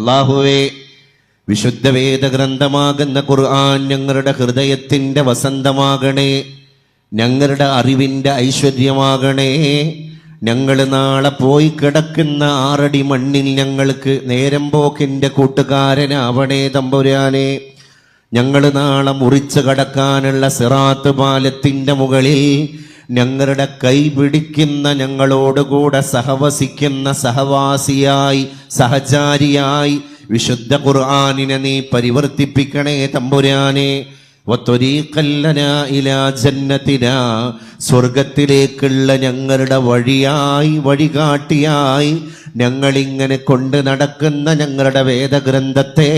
അല്ലാഹുവേ, വിശുദ്ധ വേദഗ്രന്ഥമാകുന്ന ഖുർആൻ ഞങ്ങളുടെ ഹൃദയത്തിന്റെ വസന്തമാകണേ, ഞങ്ങളുടെ അറിവിന്റെ ഐശ്വര്യമാകണേ. ഞങ്ങൾ നാളെ പോയി കിടക്കുന്ന 6 അടി മണ്ണിൽ ഞങ്ങൾക്ക് നേരം പോക്കിന്റെ കൂട്ടുകാരനാവണേ തമ്പുരാനെ. ഞങ്ങൾ നാളെ മുറിച്ചു കടക്കാനുള്ള സിറാത്ത് പാലത്തിന്റെ മുകളിൽ ഞങ്ങളുടെ കൈ പിടിക്കുന്ന, ഞങ്ങളോടുകൂടെ സഹവസിക്കുന്ന സഹവാസിയായി, സഹചാരിയായി വിശുദ്ധ ഖുർആനിനെ നീ പരിവർത്തിപ്പിക്കണേ തമ്പുരാനെ. വത്വരീഖല്ലനാ ഇലാ ജന്നതിനാ, സ്വർഗത്തിലേക്കുള്ള ഞങ്ങളുടെ വഴിയായി, വഴികാട്ടിയായി ഞങ്ങളിങ്ങനെ കൊണ്ട് നടക്കുന്ന ഞങ്ങളുടെ വേദഗ്രന്ഥത്തെ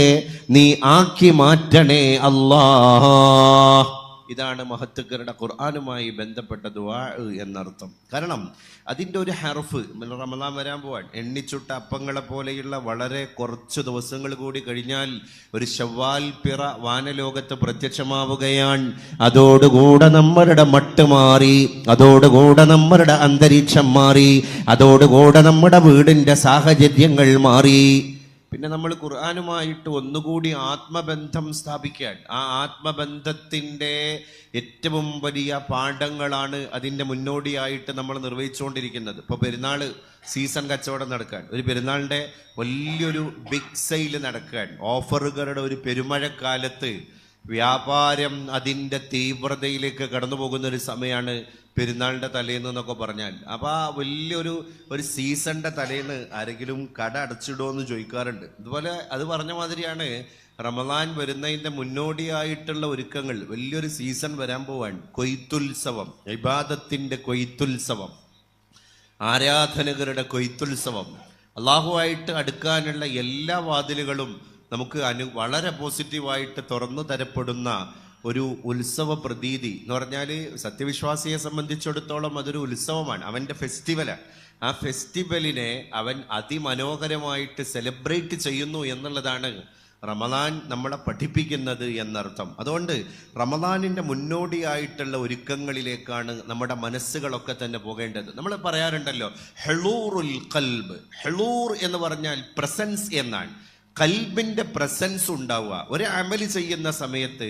നീ ആക്കി മാറ്റണേ അല്ലാഹ്. ഇതാണ് മഹത്തുക്കളുടെ ഖുർആനുമായി ബന്ധപ്പെട്ട ദുആ എന്നർത്ഥം. കാരണം അതിൻ്റെ ഒരു ഹർഫ്, റമദാൻ വരാൻ പോവാൻ, എണ്ണിച്ചുട്ട അപ്പങ്ങളെ പോലെയുള്ള വളരെ കുറച്ച് ദിവസങ്ങൾ കൂടി കഴിഞ്ഞാൽ ഒരു ശവ്വാൽ പിറ വാനലോകത്ത് പ്രത്യക്ഷമാവുകയാണ്. അതോടുകൂടെ നമ്മളുടെ മട്ട് മാറി, അതോടുകൂടെ നമ്മളുടെ അന്തരീക്ഷം മാറി, അതോടുകൂടെ നമ്മുടെ വീടിൻ്റെ സാഹചര്യങ്ങൾ മാറി. പിന്നെ നമ്മൾ ഖുർആനുമായിട്ട് ഒന്നുകൂടി ആത്മബന്ധം സ്ഥാപിക്കാൻ, ആ ആത്മബന്ധത്തിൻ്റെ ഏറ്റവും വലിയ പാഠങ്ങളാണ് അതിൻ്റെ മുന്നോടിയായിട്ട് നമ്മൾ നിർവഹിച്ചുകൊണ്ടിരിക്കുന്നത്. ഇപ്പോൾ പെരുന്നാൾ സീസൺ കച്ചവടം നടക്കാൻ, ഒരു പെരുന്നാളിൻ്റെ വലിയൊരു ബിഗ് സെയിൽ നടക്കാൻ, ഓഫറുകളുടെ ഒരു പെരുമഴക്കാലത്ത് വ്യാപാരം അതിൻ്റെ തീവ്രതയിലേക്ക് കടന്നു പോകുന്ന ഒരു സമയമാണ് പെരുന്നാളിൻ്റെ തലേന്ന് എന്നൊക്കെ പറഞ്ഞാൽ. അപ്പോൾ ആ വലിയൊരു സീസണിൻ്റെ തലേന്ന് ആരെങ്കിലും കട അടച്ചിടുമോ എന്ന് ചോദിക്കാറുണ്ട്. അതുപോലെ അത് പറഞ്ഞ മാതിരിയാണ് റമദാൻ വരുന്നതിൻ്റെ മുന്നോടിയായിട്ടുള്ള ഒരുക്കങ്ങൾ. വലിയൊരു സീസൺ വരാൻ പോവാൻ, കൊയ്ത്തുത്സവം, ഇബാദത്തിൻ്റെ കൊയ്ത്തുത്സവം, ആരാധനകളുടെ കൊയ്ത്തുത്സവം. അള്ളാഹുവായിട്ട് അടുക്കാനുള്ള എല്ലാ വാതിലുകളും നമുക്ക് വളരെ പോസിറ്റീവായിട്ട് തുറന്നു തരപ്പെടുന്ന ഒരു ഉത്സവ പ്രതീതി എന്ന് പറഞ്ഞാൽ സത്യവിശ്വാസിയെ സംബന്ധിച്ചിടത്തോളം അതൊരു ഉത്സവമാണ്, അവൻ്റെ ഫെസ്റ്റിവലാണ്. ആ ഫെസ്റ്റിവലിനെ അവൻ അതിമനോഹരമായിട്ട് സെലിബ്രേറ്റ് ചെയ്യുന്നു എന്നുള്ളതാണ് റമദാൻ നമ്മളെ പഠിപ്പിക്കുന്നത് എന്നർത്ഥം. അതുകൊണ്ട് റമദാനിൻ്റെ മുന്നോടിയായിട്ടുള്ള ഒരുക്കങ്ങളിലേക്കാണ് നമ്മുടെ മനസ്സുകളൊക്കെ തന്നെ പോകേണ്ടത്. നമ്മൾ പറയാറുണ്ടല്ലോ ഹെളൂറുൽ ഖൽബ്. ഹെളൂർ എന്ന് പറഞ്ഞാൽ പ്രസൻസ് എന്നാണ്. കൽബിൻ്റെ പ്രസൻസ് ഉണ്ടാവുക. ഒരു അമല് ചെയ്യുന്ന സമയത്ത്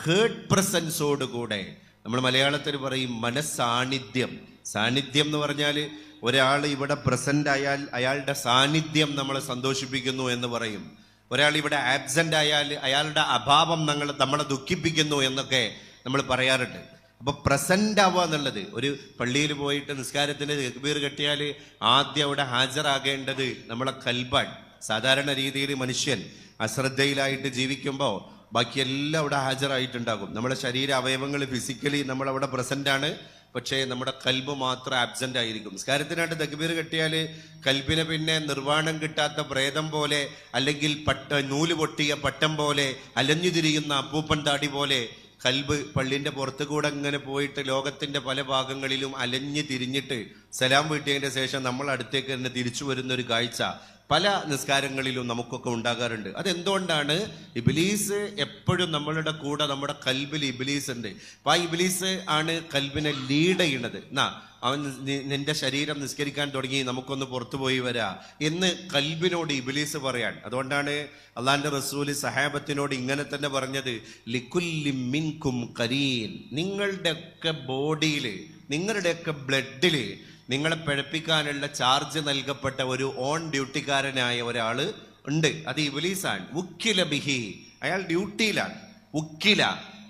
ഹേർട്ട് പ്രസൻസോടുകൂടെ, നമ്മൾ മലയാളത്തിൽ പറയും മനസ്സാന്നിധ്യം. സാന്നിധ്യം എന്ന് പറഞ്ഞാൽ ഒരാൾ ഇവിടെ പ്രസന്റ് ആയാൽ അയാളുടെ സാന്നിധ്യം നമ്മളെ സന്തോഷിപ്പിക്കുന്നു എന്ന് പറയും. ഒരാൾ ഇവിടെ ആബ്സെന്റ് ആയാൽ അയാളുടെ അഭാവം നമ്മളെ ദുഃഖിപ്പിക്കുന്നു എന്നൊക്കെ നമ്മൾ പറയാറുണ്ട്. അപ്പൊ പ്രസന്റ് ആവുക എന്നുള്ളത്, ഒരു പള്ളിയിൽ പോയിട്ട് നിസ്കാരത്തിന് തക്ബീർ കെട്ടിയാൽ ആദ്യം അവിടെ ഹാജരാകേണ്ടത് നമ്മളെ കൽബാണ്. സാധാരണ രീതിയിൽ മനുഷ്യൻ അശ്രദ്ധയിലായിട്ട് ജീവിക്കുമ്പോൾ ബാക്കിയെല്ലാം അവിടെ ഹാജരായിട്ടുണ്ടാകും. നമ്മുടെ ശരീര അവയവങ്ങൾ ഫിസിക്കലി നമ്മളവിടെ പ്രസന്റ് ആണ്, പക്ഷേ നമ്മുടെ കൽബ് മാത്രം ആബ്സെന്റ് ആയിരിക്കും. നിസ്കാരത്തിനായിട്ട് തക്ബീർ കെട്ടിയാൽ കൽബിനെ പിന്നെ നിർവ്വാണം കിട്ടാത്ത പ്രേതം പോലെ, അല്ലെങ്കിൽ നൂല് പൊട്ടിയ പട്ടം പോലെ, അലഞ്ഞു തിരിയുന്ന അപ്പൂപ്പൻ താടി പോലെ കൽബ് പള്ളിൻ്റെ പുറത്തു കൂടെ ഇങ്ങനെ പോയിട്ട് ലോകത്തിൻ്റെ പല ഭാഗങ്ങളിലും അലഞ്ഞു തിരിഞ്ഞിട്ട് സലാം വീട്ടിയതിൻ്റെ ശേഷം നമ്മൾ അടുത്തേക്ക് തന്നെ തിരിച്ചു വരുന്ന ഒരു കാഴ്ച പല നിസ്കാരങ്ങളിലും നമുക്കൊക്കെ ഉണ്ടാകാറുണ്ട്. അതെന്തുകൊണ്ടാണ്? ഇബ്ലീസ് എപ്പോഴും നമ്മളുടെ കൂടെ, നമ്മുടെ കൽബിൽ ഇബ്ലീസ് ഉണ്ട്. അപ്പം ആ ഇബ്ലീസ് ആണ് കൽബിനെ ലീഡ് ചെയ്യണത്. അവൻ നിന്റെ ശരീരം നിസ്കരിക്കാൻ തുടങ്ങി, നമുക്കൊന്ന് പുറത്തുപോയി വരാ എന്ന് കൽബിനോട് ഇബ്ലീസ് പറയാൻ. അതുകൊണ്ടാണ് അള്ളാന്റെ റസൂല് സഹാബത്തിനോട് ഇങ്ങനെ തന്നെ പറഞ്ഞത്, ലികുല്ലി മിൻകും ഖരീൻ. നിങ്ങളുടെയൊക്കെ ബോഡിയിൽ, നിങ്ങളുടെയൊക്കെ ബ്ലഡിൽ നിങ്ങളെ പിഴപ്പിക്കാനുള്ള ചാർജ് നൽകപ്പെട്ട ഒരു ഓൺ ഡ്യൂട്ടിക്കാരനായ ഒരാൾ ഉണ്ട്. അത് ഇബ്ലീസാണ്. ഉക്കില ബിഹി, അയാൾ ഡ്യൂട്ടിയിലാണ്. ഉക്കില,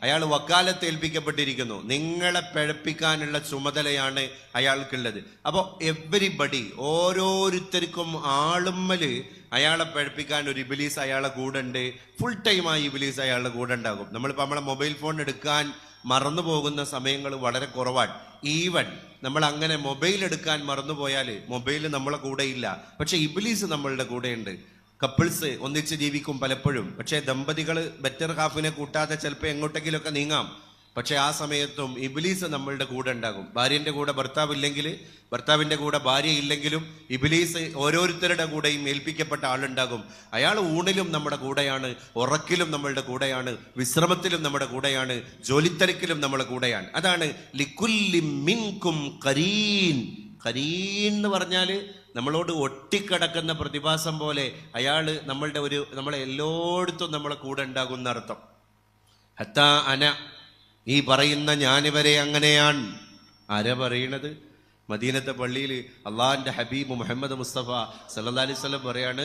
അയാൾ വക്കാലത്ത് ഏൽപ്പിക്കപ്പെട്ടിരിക്കുന്നു. നിങ്ങളെ പിഴപ്പിക്കാനുള്ള ചുമതലയാണ് അയാൾക്കുള്ളത്. അപ്പോൾ എവരിബഡി, ഓരോരുത്തർക്കും ആളുമ്മല് അയാളെ പിഴപ്പിക്കാൻ ഒരു ഇബ്ലീസ് അയാളെ കൂടെ ഉണ്ട്. ഫുൾ ടൈമായി ഇബ്ലീസ് അയാളുടെ കൂടെ ഉണ്ടാകും. നമ്മളിപ്പോൾ നമ്മളെ മൊബൈൽ ഫോൺ എടുക്കാൻ മറന്നു പോകുന്ന സമയങ്ങൾ വളരെ കുറവാണ്. ഈവൻ നമ്മൾ അങ്ങനെ മൊബൈൽ എടുക്കാൻ മറന്നുപോയാൽ മൊബൈൽ നമ്മളെ കൂടെ ഇല്ല, പക്ഷെ ഇബ്ലീസ് നമ്മളുടെ കൂടെയുണ്ട്. കപ്പിൾസ് ഒന്നിച്ച് ജീവിക്കും പലപ്പോഴും, പക്ഷേ ദമ്പതികൾ ബെറ്റർ ഹാഫിനെ കൂട്ടാതെ ചിലപ്പോൾ എങ്ങോട്ടെങ്കിലുമൊക്കെ നീങ്ങാം. പക്ഷെ ആ സമയത്തും ഇബ്ലീസ് നമ്മളുടെ കൂടെ ഉണ്ടാകും. ഭാര്യൻ്റെ കൂടെ ഭർത്താവില്ലെങ്കിൽ, ഭർത്താവിൻ്റെ കൂടെ ഭാര്യ ഇല്ലെങ്കിലും ഇബ്ലീസ് ഓരോരുത്തരുടെ കൂടെയും ഏൽപ്പിക്കപ്പെട്ട ആളുണ്ടാകും. അയാൾ ഊണിലും നമ്മുടെ കൂടെയാണ്, ഉറക്കിലും നമ്മളുടെ കൂടെയാണ്, വിശ്രമത്തിലും നമ്മുടെ കൂടെയാണ്, ജോലിത്തിരക്കിലും നമ്മുടെ കൂടെയാണ്. അതാണ് ലികുല്ലി മിൻകും ഖരീൻ. ഖരീൻ എന്ന് പറഞ്ഞാൽ നമ്മളോട് ഒട്ടിക്കിടക്കുന്ന പ്രതിഭാസം പോലെ അയാൾ നമ്മളെ എല്ലായിടത്തും നമ്മളെ കൂടെ ഉണ്ടാകുന്ന അർത്ഥം. ഹത്താ അന, ഈ പറയുന്ന ഞാനിവരെ അങ്ങനെയാണ്. ആരാ പറയണത്? മദീനത്തെ പള്ളിയിൽ അള്ളാഹിന്റെ ഹബീബ് മുഹമ്മദ് മുസ്തഫ സല്ലല്ലാഹു അലൈഹി വസല്ലം പറയാണ്,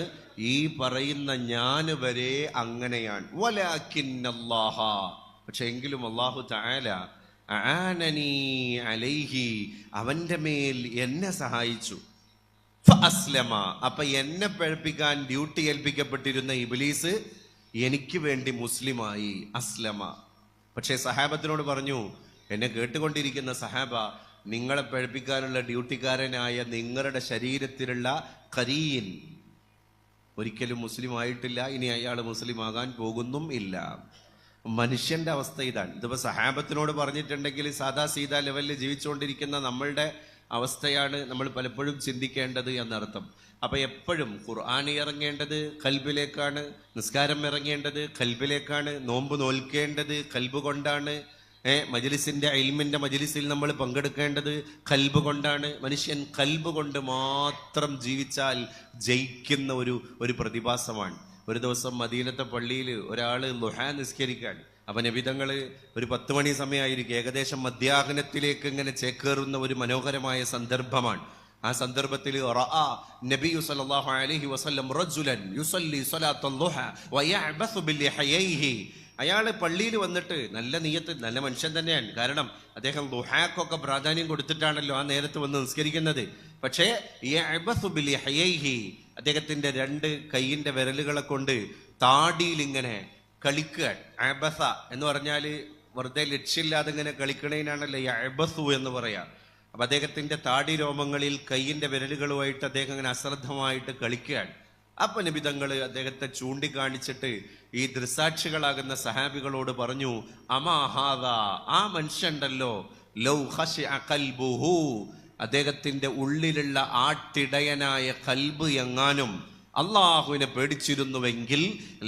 ഈ പറയുന്ന ഞാൻ വരെ അങ്ങനെയാണ്. വലാകിന്നല്ലാഹ, പക്ഷെ എങ്കിലും അല്ലാഹു തആല അആനനി അലൈഹി, അവന്റെ മേൽ എന്നെ സഹായിച്ചു. ഫഅസ്ലമ, അപ്പൊ എന്നെ പഴിപ്പിക്കാൻ ഡ്യൂട്ടി ഏൽപ്പിക്കപ്പെട്ടിരുന്ന ഇബ്ലീസ് എനിക്ക് വേണ്ടി മുസ്ലിമായി, അസ്ലമ. പക്ഷേ സഹാബത്തിനോട് പറഞ്ഞു, എന്നെ കേട്ടുകൊണ്ടിരിക്കുന്ന സഹാബ, നിങ്ങളെ പഴിപ്പിക്കാനുള്ള ഡ്യൂട്ടിക്കാരനായ നിങ്ങളുടെ ശരീരത്തിലുള്ള ഖരീൻ ഒരിക്കലും മുസ്ലിം ആയിട്ടില്ല, ഇനി അയാൾ മുസ്ലിം ആകാൻ പോകുന്നും ഇല്ല. മനുഷ്യന്റെ അവസ്ഥ ഇതാണ്. ഇതിപ്പോ സഹാബത്തിനോട് പറഞ്ഞിട്ടുണ്ടെങ്കിൽ സാദാ സീതാ ലെവലിൽ ജീവിച്ചുകൊണ്ടിരിക്കുന്ന നമ്മളുടെ അവസ്ഥയാണ് നമ്മൾ പലപ്പോഴും ചിന്തിക്കേണ്ടത് എന്നർത്ഥം. അപ്പൊ എപ്പോഴും ഖുർആൻ ഇറങ്ങേണ്ടത് ഖൽബിലേക്കാണ്, നിസ്കാരം ഇറങ്ങേണ്ടത് ഖൽബിലേക്കാണ്, നോമ്പ് നോൽക്കേണ്ടത് ഖൽബ് കൊണ്ടാണ്, മജ്ലിസിന്റെ ഇൽമിന്റെ മജ്ലിസിൽ നമ്മൾ പങ്കെടുക്കേണ്ടത് ഖൽബ് കൊണ്ടാണ്. മനുഷ്യൻ ഖൽബ് കൊണ്ട് മാത്രം ജീവിച്ചാൽ ജയിക്കുന്ന ഒരു പ്രതിഭാസമാണ്. ഒരു ദിവസം മദീനത്തെ പള്ളിയിൽ ഒരാൾ ളുഹാ നിസ്കരിക്കാൻ. അപ്പൊ നബിതങ്ങള് ഒരു 10 മണി സമയമായിരിക്കും, ഏകദേശം മധ്യാഹ്നത്തിലേക്ക് ഇങ്ങനെ ചേക്കേറുന്ന ഒരു മനോഹരമായ സന്ദർഭമാണ്. ആ സന്ദർഭത്തിൽ നബിയു സല്ലല്ലാഹു അലൈഹി വസല്ലം റജുലൻ യുസല്ലി സ്വലാത്തുൽ ളുഹാ വയഅബസു ബിലിഹയൈഹി, അയാൾ പള്ളിയിൽ വന്നിട്ട് നല്ല നിയ്യത്ത്, നല്ല മനുഷ്യൻ തന്നെയാണ്. കാരണം അദ്ദേഹം ളുഹാക്കൊക്കെ പ്രാധാന്യം കൊടുത്തിട്ടാണല്ലോ ആ നേരത്ത് വന്ന് നിസ്കരിക്കുന്നത്. പക്ഷേ യഅബസു ബിലിഹയൈഹി, അദ്ദേഹത്തിന്റെ 2 കൈയിന്റെ വിരലുകളെ കൊണ്ട് താടിയിൽ ഇങ്ങനെ കളിക്കുക. അബസ എന്ന് പറഞ്ഞാൽ വെറുതെ ലക്ഷ്യമില്ലാതെ ഇങ്ങനെ കളിക്കണേനാണല്ലോ ഈ അബസു എന്ന് പറയാ. അപ്പൊ അദ്ദേഹത്തിന്റെ താടി രോമങ്ങളിൽ കൈയിന്റെ വിരലുകളുമായിട്ട് അദ്ദേഹം ഇങ്ങനെ അശ്രദ്ധമായിട്ട് കളിക്കുകയാണ്. അപ്പൊ നബിതങ്ങള് അദ്ദേഹത്തെ ചൂണ്ടിക്കാണിച്ചിട്ട് ഈ ദൃസാക്ഷികളാകുന്ന സഹാബികളോട് പറഞ്ഞു, അമാഹാദ, ആ മനുഷ്യണ്ടല്ലോ, ലൗ ഖശഅ ഖൽബുഹു, അദ്ദേഹത്തിന്റെ ഉള്ളിലുള്ള ആട്ടിടയനായ ഖൽബ് എങ്ങാനും അള്ളാഹുവിനെ പേടിച്ചിരുന്നുവെങ്കിൽ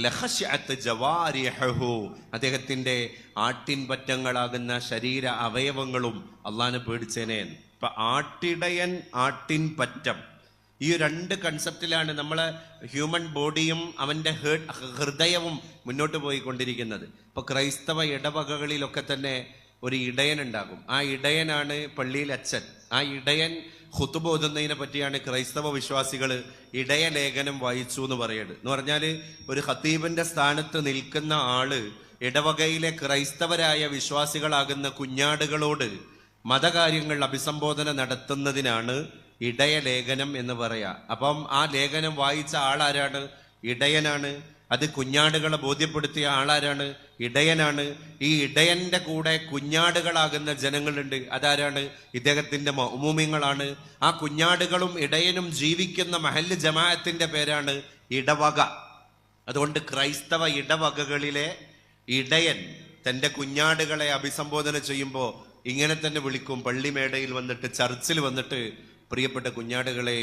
ലഖശഅത് ജവാരിഹു, അദ്ദേഹത്തിന്റെ ആട്ടിൻപറ്റങ്ങളാകുന്ന ശരീര അവയവങ്ങളും അള്ളാഹിനെ പേടിച്ചേനെ. ഇപ്പൊ ആട്ടിടയൻ, ആട്ടിൻപറ്റം, ഈ 2 കൺസെപ്റ്റിലാണ് നമ്മളെ ഹ്യൂമൻ ബോഡിയും അവന്റെ ഹൃദയവും മുന്നോട്ട് പോയിക്കൊണ്ടിരിക്കുന്നത്. ഇപ്പൊ ക്രൈസ്തവ ഇടവകകളിലൊക്കെ തന്നെ ഒരു ഇടയൻ ഉണ്ടാകും. ആ ഇടയനാണ് പള്ളിയിൽ അച്ഛൻ. ആ ഇടയൻ ഖുതുബ ഓതുന്നതിനെ പറ്റിയാണ് ക്രൈസ്തവ വിശ്വാസികൾ ഇടയ ലേഖനം വായിച്ചു എന്ന് പറയുന്നത്. എന്ന് പറഞ്ഞാല് ഒരു ഖതീബിന്റെ സ്ഥാനത്ത് നിൽക്കുന്ന ആള് ഇടവകയിലെ ക്രൈസ്തവരായ വിശ്വാസികളാകുന്ന കുഞ്ഞാടുകളോട് മതകാര്യങ്ങൾ അഭിസംബോധന നടത്തുന്നതിനാണ് ഇടയ ലേഖനം എന്ന് പറയാ. അപ്പം ആ ലേഖനം വായിച്ച ആളാരാണ്? ഇടയനാണ്. അത് കുഞ്ഞാടുകളെ ബോധ്യപ്പെടുത്തിയ ആളാരാണ്? ഇടയനാണ്. ഈ ഇടയന്റെ കൂടെ കുഞ്ഞാടുകളാകുന്ന ജനങ്ങളുണ്ട്. അതാരാണ്? ഇദ്ദേഹത്തിന്റെ മഅ്മൂമിങ്ങളാണ്. ആ കുഞ്ഞാടുകളും ഇടയനും ജീവിക്കുന്ന മഹല്ല് ജമാഅത്തിന്റെ പേരാണ് ഇടവക. അതുകൊണ്ട് ക്രൈസ്തവ ഇടവകകളിലെ ഇടയൻ തന്റെ കുഞ്ഞാടുകളെ അഭിസംബോധന ചെയ്യുമ്പോൾ ഇങ്ങനെ തന്നെ വിളിക്കും. പള്ളിമേടയിൽ വന്നിട്ട്, ചർച്ചിൽ വന്നിട്ട്, പ്രിയപ്പെട്ട കുഞ്ഞാടുകളെ.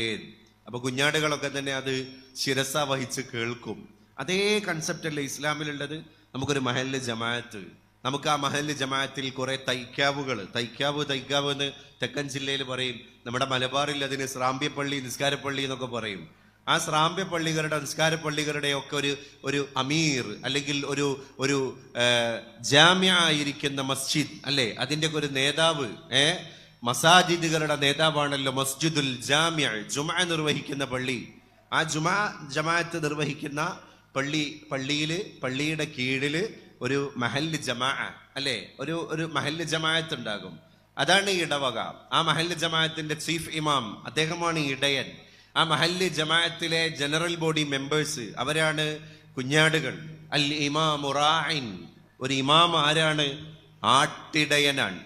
അപ്പൊ കുഞ്ഞാടുകളൊക്കെ തന്നെ അത് ശിരസ വഹിച്ച് കേൾക്കും. അതേ കൺസെപ്റ്റ് അല്ലേ ഇസ്ലാമിലുള്ളത്? നമുക്കൊരു മഹല്ല് ജമാഅത്ത്, നമുക്ക് ആ മഹല്ല് ജമാഅത്തിൽ കുറെ തൈക്കാവുകൾ, തൈക്കാവ് എന്ന് തെക്കൻ ജില്ലയിൽ പറയും. നമ്മുടെ മലബാറിൽ അതിന് സ്രാമ്പ്യപ്പള്ളി, നിസ്കാരപ്പള്ളി എന്നൊക്കെ പറയും. ആ സ്രാമ്പ്യപ്പള്ളികളുടെ, നിസ്കാരപ്പള്ളികളുടെ ഒക്കെ ഒരു അമീർ അല്ലെങ്കിൽ ഒരു ജാമ്യ ആയിരിക്കുന്ന മസ്ജിദ് അല്ലേ, അതിന്റെ ഒക്കെ ഒരു നേതാവ്, മസാജിദുകളുടെ നേതാവാണല്ലോ മസ്ജിദുൽ ജാമ്യ, ജുമഅ നിർവഹിക്കുന്ന പള്ളി. ആ ജുമഅ ജമാഅത്ത് നിർവഹിക്കുന്ന പള്ളിയുടെ കീഴില് ഒരു മഹല്ല് ജമാഅ അല്ലേ, ഒരു മഹല്ല് ജമാഅത്ത് ഉണ്ടാകും. അതാണ് ഇടവക. ആ മഹല്ല് ജമാഅത്തിന്റെ ചീഫ് ഇമാം അദ്ദേഹമാണ് ഇടയൻ. ആ മഹല്ല് ജമാഅത്തിലെ ജനറൽ ബോഡി മെമ്പേഴ്സ് അവരാണ് കുഞ്ഞാടുകൾ. അൽ ഇമാമു റാഇൻ, ഒരു ഇമാം ആരാണ്? ആട്ടിടയനാണ്.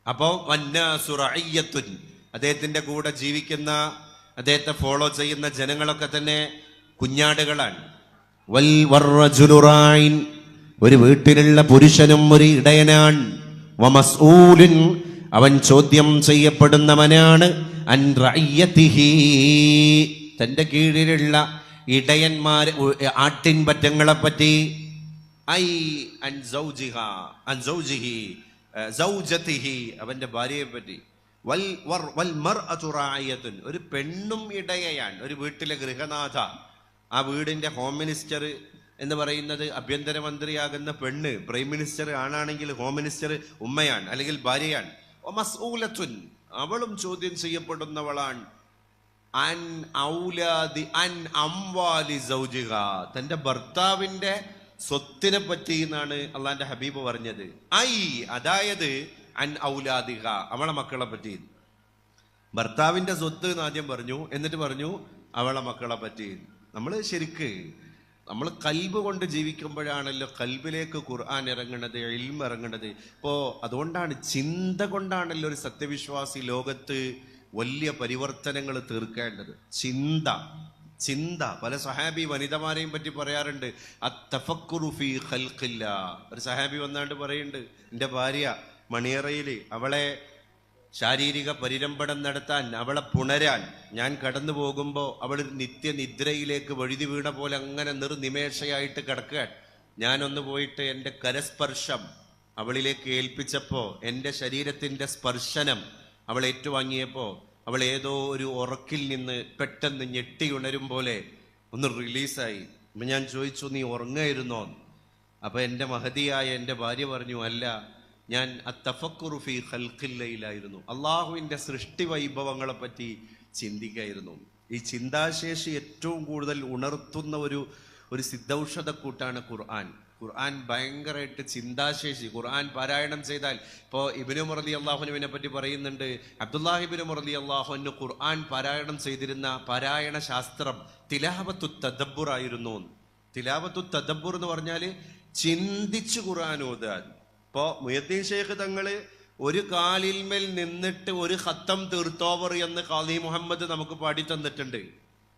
അപ്പോ വന്നാസു റഇയ്യത്തുൻ, അദ്ദേഹത്തിന്റെ കൂടെ ജീവിക്കുന്ന, അദ്ദേഹത്തെ ഫോളോ ചെയ്യുന്ന ജനങ്ങളൊക്കെ തന്നെ കുഞ്ഞാടുകളാണ്. വൽ വറജുലു റാഇൻ, ഒരു വീട്ടിലുള്ള പുരുഷനും ഒരു ഇടയനാണ്. വമസ്ഊലുൻ, അവൻ ചോദ്യം ചെയ്യപ്പെടുന്നവനാണ്. അൻ റഇയ്യതിഹി, തന്റെ കീഴിലുള്ള ഇടയന്മാർ, ആട്ടിൻപറ്റങ്ങളെ പറ്റി. ഐ അൻ സൗജിഹി, അവന്റെ ഭാര്യയെ പറ്റി. ഒരു പെണ്ണും ഇടയയാണ്, ഒരു വീട്ടിലെ ഗൃഹനാഥ. ആ വീടിന്റെ ഹോം മിനിസ്റ്റർ എന്ന് പറയുന്നത് ആഭ്യന്തരമന്ത്രിയാകുന്ന പെണ്ണ്, പ്രൈം മിനിസ്റ്റർ ആണാണെങ്കിൽ ഹോം മിനിസ്റ്റർ ഉമ്മയാണ് അല്ലെങ്കിൽ ഭാര്യയാണ്. മസ്ഊലത്തുൻ, അവളും ചോദ്യം ചെയ്യപ്പെടുന്നവളാണ്. തന്റെ ഭർത്താവിന്റെ സ്വത്തിനെ പറ്റി എന്നാണ് അള്ളാന്റെ ഹബീബ് പറഞ്ഞത്. അതായത് അൻ ഔലാദിഹ, അവളെ മക്കളെ പറ്റി. ഭർത്താവിന്റെ സ്വത്ത് എന്ന് ആദ്യം പറഞ്ഞു, എന്നിട്ട് പറഞ്ഞു അവളെ മക്കളെ പറ്റി. നമ്മൾ കൽബ് കൊണ്ട് ജീവിക്കുമ്പോഴാണല്ലോ കൽബിലേക്ക് ഖുർആൻ ഇറങ്ങുന്നത്, ഇൽമ് ഇറങ്ങുന്നത്. ഇപ്പോ അതുകൊണ്ടാണ് ചിന്ത കൊണ്ടാണല്ലോ ഒരു സത്യവിശ്വാസി ലോകത്ത് വലിയ പരിവർത്തനങ്ങൾ തീർക്കേണ്ടത്. ചിന്ത. പല സഹാബി വനിതമാരെയും പറ്റി പറയാറുണ്ട്, അത്തഫക്കുറു ഫീ ഖൽഖില്ലാഹ്. ഒരു സഹാബി വന്നാണ്ട് പറയുന്നുണ്ട്, എൻ്റെ ഭാര്യ മണിയറയിൽ അവളെ ശാരീരിക പരിരംഭണം നടത്താൻ, അവളെ പുണരാൻ ഞാൻ കടന്നു പോകുമ്പോൾ അവൾ നിത്യനിദ്രയിലേക്ക് വഴുതി വീണ പോലെ അങ്ങനെ നിർനിമേഷയായിട്ട് കിടക്കുകയാണ്. ഞാനൊന്ന് പോയിട്ട് എൻ്റെ കരസ്പർശം അവളിലേക്ക് ഏൽപ്പിച്ചപ്പോൾ, എൻ്റെ ശരീരത്തിൻ്റെ സ്പർശനം അവൾ ഏറ്റുവാങ്ങിയപ്പോൾ അവൾ ഏതോ ഒരു ഉറക്കിൽ നിന്ന് പെട്ടെന്ന് ഞെട്ടിയുണരും പോലെ ഒന്ന് റിലീസായി. അപ്പം ഞാൻ ചോദിച്ചു, നീ ഉറങ്ങായിരുന്നോ? അപ്പം എൻ്റെ മഹതിയായ എൻ്റെ ഭാര്യ പറഞ്ഞു, അല്ല, ഞാൻ അത്തഫക്കുറു ഫീ ഖൽഖില്ലയിലായിരുന്നു, അള്ളാഹുവിൻ്റെ സൃഷ്ടി വൈഭവങ്ങളെ പറ്റി ചിന്തിക്കായിരുന്നു. ഈ ചിന്താശേഷി ഏറ്റവും കൂടുതൽ ഉണർത്തുന്ന ഒരു സിദ്ധൌഷധക്കൂട്ടാണ് ഖുർആൻ. ഖുർആൻ ഭയങ്കരമായിട്ട് ചിന്താശേഷി. ഖുർആൻ പാരായണം ചെയ്താൽ, ഇപ്പോൾ ഇബ്നു ഉമർ റളിയല്ലാഹുവിനെ പറ്റി പറയുന്നുണ്ട്, അബ്ദുല്ലാഹി ഇബ്നു ഉമർ റളിയല്ലാഹു ഖുർആൻ പാരായണം ചെയ്തിരുന്ന പാരായണ ശാസ്ത്രം തിലാവത്തു തദബ്ബുർ ആയിരുന്നു. തിലാവത്തു തദബ്ബുർ എന്ന് പറഞ്ഞാൽ ചിന്തിച്ച് ഖുർആൻ ഓതാൻ. ഇപ്പോൾ മുഹദ്ദീൻ ശൈഖ് തങ്ങള് ഒരു കാലിന്മേൽ നിന്നിട്ട് ഒരു ഖത്തം തീർത്തോവർ എന്ന് ഖാദി മുഹമ്മദ് നമുക്ക് പാടി തന്നിട്ടുണ്ട്.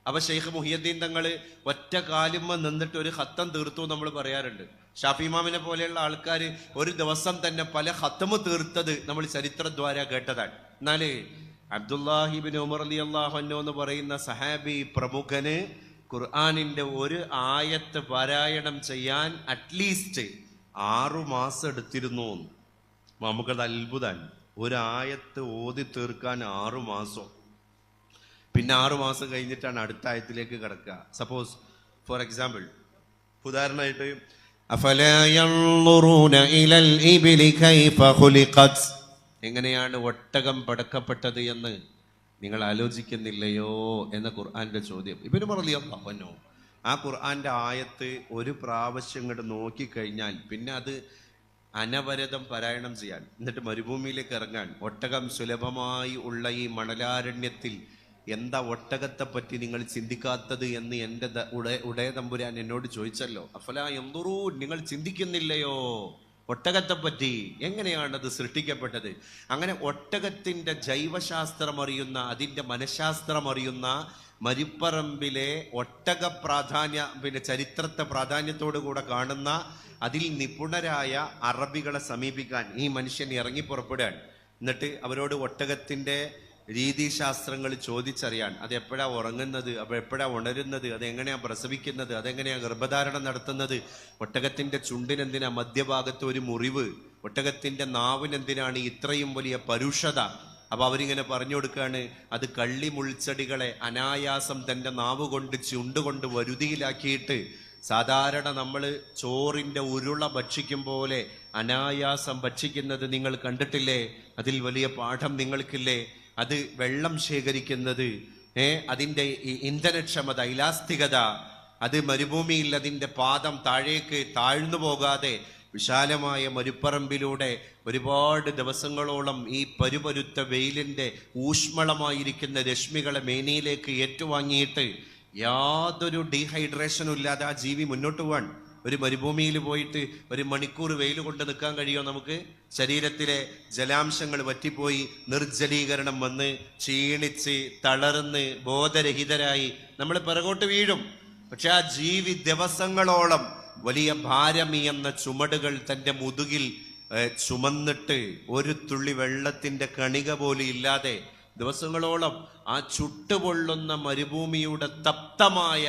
അപ്പൊ ഷെയ്ഖ് മുഹിയുദ്ദീൻ തങ്ങള് ഒറ്റ കാലിന്മ നിന്നിട്ട് ഒരു ഖത്തം തീർത്തു നമ്മൾ പറയാറുണ്ട്. ഷാഫി ഇമാമിനെ പോലെയുള്ള ആൾക്കാർ ഒരു ദിവസം തന്നെ പല ഖത്തമ് തീർത്തത് നമ്മൾ ചരിത്രദ്വാര കേട്ടതാണ്. എന്നാല് അബ്ദുല്ലാഹി ഇബ്നു ഉമർ റളിയല്ലാഹു അൻഹു എന്ന് പറയുന്ന സഹാബി പ്രമുഖന് ഖുർആനിന്റെ ഒരു ആയത്ത് പാരായണം ചെയ്യാൻ അറ്റ്ലീസ്റ്റ് 6 മാസം എടുത്തിരുന്നു. നമുക്കത് അത്ഭുതമാണ്. ഒരു ആയത്ത് ഓതി തീർക്കാൻ 6 മാസം. പിന്നെ 6 മാസം കഴിഞ്ഞിട്ടാണ് അടുത്ത ആയത്തിലേക്ക് കിടക്കുക. സപ്പോസ് ഫോർ എക്സാമ്പിൾ, ഉദാഹരണമായിട്ട് എങ്ങനെയാണ് ഒട്ടകം പടക്കപ്പെട്ടത് എന്ന് നിങ്ങൾ ആലോചിക്കുന്നില്ലയോ എന്ന ഖുർആന്റെ ചോദ്യം. ഇബ്നു ഉമർ റളിയല്ലാഹു അൻഹു ആ ഖുർആന്റെ ആയത്ത് ഒരു പ്രാവശ്യം ഇങ്ങോട്ട് നോക്കിക്കഴിഞ്ഞാൽ പിന്നെ അത് അനവരതം പാരായണം ചെയ്യാൻ, എന്നിട്ട് മരുഭൂമിയിലേക്ക് ഇറങ്ങാൻ, ഒട്ടകം സുലഭമായി ഉള്ള ഈ മണലാരണ്യത്തിൽ എന്താ ഒട്ടകത്തെ പറ്റി നിങ്ങൾ ചിന്തിക്കാത്തത് എന്ന് എൻ്റെ ഉടയ തമ്പുരാൻ എന്നോട് ചോദിച്ചല്ലോ. അഫലാ യൻദുറൂൻ, നിങ്ങൾ ചിന്തിക്കുന്നില്ലയോ ഒട്ടകത്തെ പറ്റി, എങ്ങനെയാണത് സൃഷ്ടിക്കപ്പെട്ടത്? അങ്ങനെ ഒട്ടകത്തിന്റെ ജൈവശാസ്ത്രം അറിയുന്ന, അതിൻ്റെ മനഃശാസ്ത്രം അറിയുന്ന, മരിപ്പറമ്പിലെ ഒട്ടക ചരിത്രത്തെ പ്രാധാന്യത്തോടു കൂടെ കാണുന്ന, അതിൽ നിപുണരായ അറബികളെ സമീപിക്കാൻ ഈ മനുഷ്യൻ ഇറങ്ങി പുറപ്പെടുകയാണ്. എന്നിട്ട് അവരോട് ഒട്ടകത്തിന്റെ രീതിശാസ്ത്രങ്ങൾ ചോദിച്ചറിയാൻ, അത് എപ്പോഴാ ഉറങ്ങുന്നത്, അപ്പോൾ എപ്പോഴാ ഉണരുന്നത്, അതെങ്ങനെയാ പ്രസവിക്കുന്നത്, അതെങ്ങനെയാ ഗർഭധാരണം നടത്തുന്നത്, ഒട്ടകത്തിന്റെ ചുണ്ടിനെന്തിനാ മധ്യഭാഗത്ത് ഒരു മുറിവ്, ഒട്ടകത്തിന്റെ നാവിനെന്തിനാണ് ഇത്രയും വലിയ പരുഷത. അപ്പൊ അവരിങ്ങനെ പറഞ്ഞു കൊടുക്കുകയാണ്, അത് കള്ളി മുൾച്ചെടികളെ അനായാസം തന്റെ നാവ് കൊണ്ട് ചുണ്ടുകൊണ്ട് വരുതിയിലാക്കിയിട്ട്, സാധാരണ നമ്മൾ ചോറിന്റെ ഉരുള ഭക്ഷിക്കും പോലെ അനായാസം ഭക്ഷിക്കുന്നത് നിങ്ങൾ കണ്ടിട്ടില്ലേ? അതിൽ വലിയ പാഠം നിങ്ങൾക്കില്ലേ? അത് വെള്ളം ശേഖരിക്കുന്നത്, അതിൻ്റെ ഇന്ധനക്ഷമത, ഇലാസ്തികത, അത് മരുഭൂമിയിൽ അതിൻ്റെ പാദം താഴേക്ക് താഴ്ന്നു പോകാതെ വിശാലമായ മരുപ്പറമ്പിലൂടെ ഒരുപാട് ദിവസങ്ങളോളം ഈ പരുപരുത്ത വെയിലിൻ്റെ ഊഷ്മളമായിരിക്കുന്ന രശ്മികളെ മേനിയിലേക്ക് ഏറ്റുവാങ്ങിയിട്ട് യാതൊരു ഡീഹൈഡ്രേഷനും ഇല്ലാതെ ആ ജീവി മുന്നോട്ട് പോവാൻ. ഒരു മരുഭൂമിയിൽ പോയിട്ട് 1 മണിക്കൂർ വെയിൽ കൊണ്ട് നിൽക്കാൻ കഴിയുമോ നമുക്ക്? ശരീരത്തിലെ ജലാംശങ്ങൾ വറ്റിപ്പോയി നിർജ്ജലീകരണം വന്ന് ക്ഷീണിച്ച് തളർന്ന് ബോധരഹിതരായി നമ്മൾ പിറകോട്ട് വീഴും. പക്ഷെ ആ ജീവി ദിവസങ്ങളോളം വലിയ ഭാരമിയെന്ന ചുമടുകൾ തൻ്റെ മുതുകിൽ ചുമന്നിട്ട് ഒരു തുള്ളി വെള്ളത്തിന്റെ കണിക പോലും ഇല്ലാതെ ദിവസങ്ങളോളം ആ ചുട്ടുപൊള്ളുന്ന മരുഭൂമിയുടെ തപ്തമായ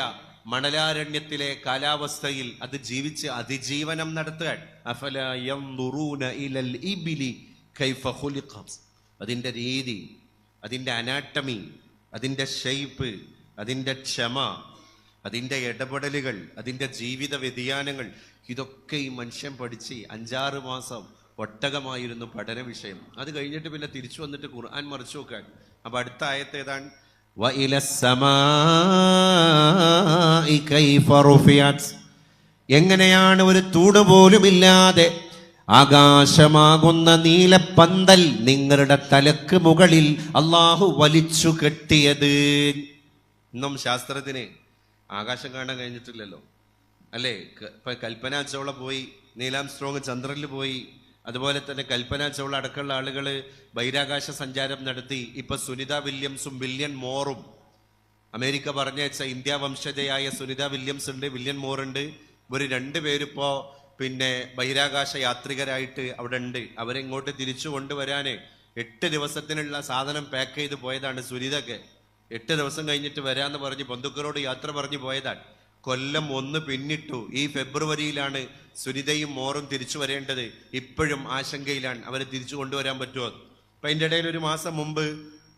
മണലാരണ്യത്തിലെ കാലാവസ്ഥയിൽ അത് ജീവിച്ച് അതിജീവനം നടത്തുക. അഫലാ യൻദുറൂന ഇലൽ ഇബ്ലി കൈഫ ഖുലിഖത്. അതിൻ്റെ രീതി, അതിൻ്റെ അനാട്ടമി, അതിൻ്റെ ഷെയ്പ്പ്, അതിൻ്റെ ക്ഷമ, അതിൻ്റെ ഇടപെടലുകൾ, അതിൻ്റെ ജീവിത വ്യതിയാനങ്ങൾ, ഇതൊക്കെ ഈ മനുഷ്യൻ പഠിച്ച് 5-6 മാസം ഒട്ടകമായിരുന്നു പഠന വിഷയം. അത് കഴിഞ്ഞിട്ട് പിന്നെ തിരിച്ചു വന്നിട്ട് ഖുർആൻ മറിച്ചു നോക്കാൻ. അപ്പൊ അടുത്ത ആയത്ത് ഏതാണ്? എങ്ങനെയാണ് ഒരു തൂണ് പോലുമില്ലാതെ ആകാശമാകുന്ന നീലപ്പന്തൽ നിങ്ങളുടെ തലക്ക് മുകളിൽ അള്ളാഹു വലിച്ചു കെട്ടിയത്. ഇന്നും ശാസ്ത്രത്തിന് ആകാശം കാണാൻ കഴിഞ്ഞിട്ടില്ലല്ലോ, അല്ലേ? ഇപ്പൊ കൽപ്പന ചൗള പോയി, നീലാം സ്ട്രോങ് ചന്ദ്രനിൽ പോയി, അതുപോലെ തന്നെ കൽപ്പന ചൗള അടക്കമുള്ള ആളുകൾ ബഹിരാകാശ സഞ്ചാരം നടത്തി. ഇപ്പൊ സുനിത വില്യംസും വില്യൻ മോറും, അമേരിക്ക പറഞ്ഞയച്ച ഇന്ത്യ വംശജയായ സുനിത വില്യംസ് ഉണ്ട്, വില്യൻ മോർ ഉണ്ട്. ഇവർ 2 പേരിപ്പോ പിന്നെ ബഹിരാകാശ യാത്രികരായിട്ട് അവിടെ ഉണ്ട്. അവരെങ്ങോട്ട് തിരിച്ചു കൊണ്ടുവരാന് 8 ദിവസത്തിനുള്ള സാധനം പാക്ക് ചെയ്ത് പോയതാണ് സുനിതക്ക്. 8 ദിവസം കഴിഞ്ഞിട്ട് വരാന്ന് പറഞ്ഞ് ബന്ധുക്കളോട് യാത്ര പറഞ്ഞു പോയതാണ്. കൊല്ലം 1 പിന്നിട്ടു. ഈ ഫെബ്രുവരിയിലാണ് സുനിതയും മോറും തിരിച്ചു വരേണ്ടത്. ഇപ്പോഴും ആശങ്കയിലാണ് അവരെ തിരിച്ചു കൊണ്ടുവരാൻ പറ്റുമോ. അപ്പൊ അതിൻ്റെ ഇടയിൽ ഒരു മാസം മുമ്പ്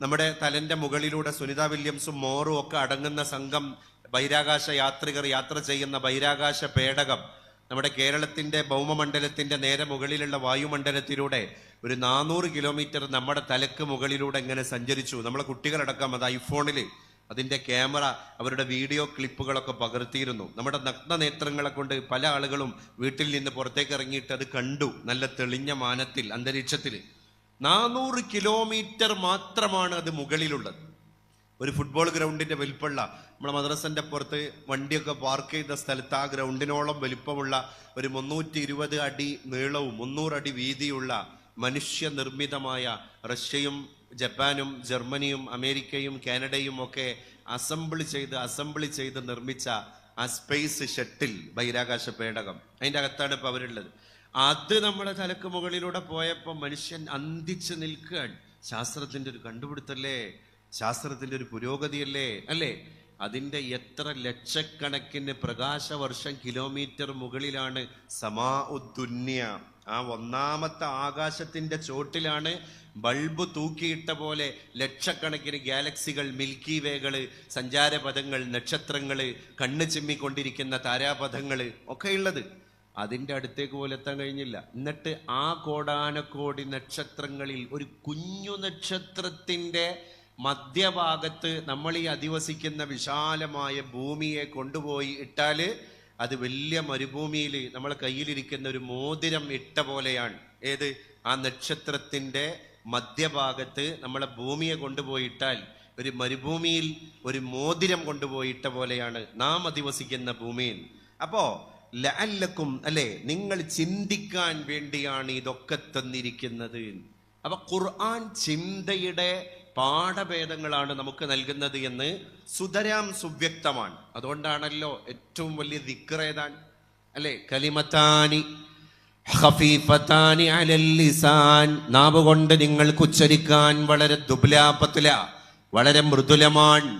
നമ്മുടെ തലന്റെ മുകളിലൂടെ സുനിത വില്യംസും മോറും ഒക്കെ അടങ്ങുന്ന സംഘം ബഹിരാകാശ യാത്രികർ യാത്ര ചെയ്യുന്ന ബഹിരാകാശ പേടകം നമ്മുടെ കേരളത്തിന്റെ ഭൗമമണ്ഡലത്തിന്റെ നേരെ മുകളിലുള്ള വായുമണ്ഡലത്തിലൂടെ ഒരു 400 കിലോമീറ്റർ നമ്മുടെ തലക്ക് മുകളിലൂടെ ഇങ്ങനെ സഞ്ചരിച്ചു. നമ്മളെ കുട്ടികളടക്കം അത് ഐഫോണിൽ അതിന്റെ ക്യാമറ അവരുടെ വീഡിയോ ക്ലിപ്പുകളൊക്കെ പകർത്തിയിരുന്നു. നമ്മുടെ നഗ്ന നേത്രങ്ങളെ കൊണ്ട് പല ആളുകളും വീട്ടിൽ നിന്ന് പുറത്തേക്ക് ഇറങ്ങിയിട്ട് അത് കണ്ടു. നല്ല തെളിഞ്ഞ മാനത്തിൽ, അന്തരീക്ഷത്തിൽ 400 കിലോമീറ്റർ മാത്രമാണ് അത് മുകളിലുള്ളത്. ഒരു ഫുട്ബോൾ ഗ്രൗണ്ടിന്റെ വലിപ്പമുള്ള നമ്മളെ മദ്രസന്റെ പുറത്ത് വണ്ടിയൊക്കെ പാർക്ക് ചെയ്ത സ്ഥലത്ത് ആ ഗ്രൗണ്ടിനോളം വലിപ്പമുള്ള ഒരു 320 അടി നീളവും 300 അടി വീതിയുള്ള മനുഷ്യനിർമ്മിതമായ റഷ്യയും ജപ്പാനും ജർമ്മനിയും അമേരിക്കയും കാനഡയും ഒക്കെ അസംബിൾ ചെയ്ത് നിർമ്മിച്ച ആ സ്പേസ് ഷട്ടിൽ ബഹിരാകാശ പേടകം, അതിൻ്റെ അകത്താണ് ഇപ്പൊ അവരുള്ളത്. അത് നമ്മുടെ തലക്ക് മുകളിലൂടെ പോയപ്പോൾ മനുഷ്യൻ അന്തിച്ച് നിൽക്കുകയാണ്. ശാസ്ത്രത്തിന്റെ ഒരു കണ്ടുപിടുത്തല്ലേ, ശാസ്ത്രത്തിന്റെ ഒരു പുരോഗതിയല്ലേ, അല്ലേ? അതിന്റെ എത്ര ലക്ഷക്കണക്കിന് പ്രകാശവർഷം കിലോമീറ്റർ മുകളിലാണ് സമാ ഉദ്ദുന്യ. ആ 1ാമത്തെ ആകാശത്തിന്റെ ചോട്ടിലാണ് ബൾബ് തൂക്കിയിട്ട പോലെ ലക്ഷക്കണക്കിന് ഗാലക്സികൾ, മിൽക്കി വേകള്, സഞ്ചാരപഥങ്ങൾ, നക്ഷത്രങ്ങള്, കണ്ണ് ചിമ്മിക്കൊണ്ടിരിക്കുന്ന താരാപഥങ്ങള് ഒക്കെ ഉള്ളത്. അതിൻ്റെ അടുത്തേക്ക് പോലും എത്താൻ കഴിഞ്ഞില്ല. എന്നിട്ട് ആ കോടാനക്കോടി നക്ഷത്രങ്ങളിൽ ഒരു കുഞ്ഞു നക്ഷത്രത്തിന്റെ മധ്യഭാഗത്ത് നമ്മൾ ഈ അധിവസിക്കുന്ന വിശാലമായ ഭൂമിയെ കൊണ്ടുപോയി ഇട്ടാല് അത് വലിയ മരുഭൂമിയിൽ നമ്മളെ കയ്യിലിരിക്കുന്ന ഒരു മോതിരം ഇട്ട പോലെയാണ്. ഏത്? ആ നക്ഷത്രത്തിന്റെ മധ്യഭാഗത്ത് നമ്മളെ ഭൂമിയെ കൊണ്ടുപോയിട്ടാൽ ഒരു മരുഭൂമിയിൽ ഒരു മോതിരം കൊണ്ടുപോയിട്ട പോലെയാണ് നാം അധിവസിക്കുന്ന ഭൂമിയിൽ. അപ്പോ ലഅല്ലക്കും, അല്ലെ, നിങ്ങൾ ചിന്തിക്കാൻ വേണ്ടിയാണ് ഇതൊക്കെ തന്നിരിക്കുന്നത്. അപ്പൊ ഖുർആൻ ചിന്തയുടെ പാഠഭേദങ്ങളാണ് നമുക്ക് നൽകുന്നത് എന്ന് സുതരാം സുവ്യക്തമാണ്. അതുകൊണ്ടാണല്ലോ ഏറ്റവും വലിയ ദിക്ർ ഏതാണ്, അല്ലെ? കലിമത്താനി ഖഫീഫത്താനി അലൽ ലിസാൻ. നാവ് കൊണ്ട് നിങ്ങൾക്ക് ഉച്ചരിക്കാൻ വളരെ ദുബ്ലാപത്തില, വളരെ മൃദുലമാണ്.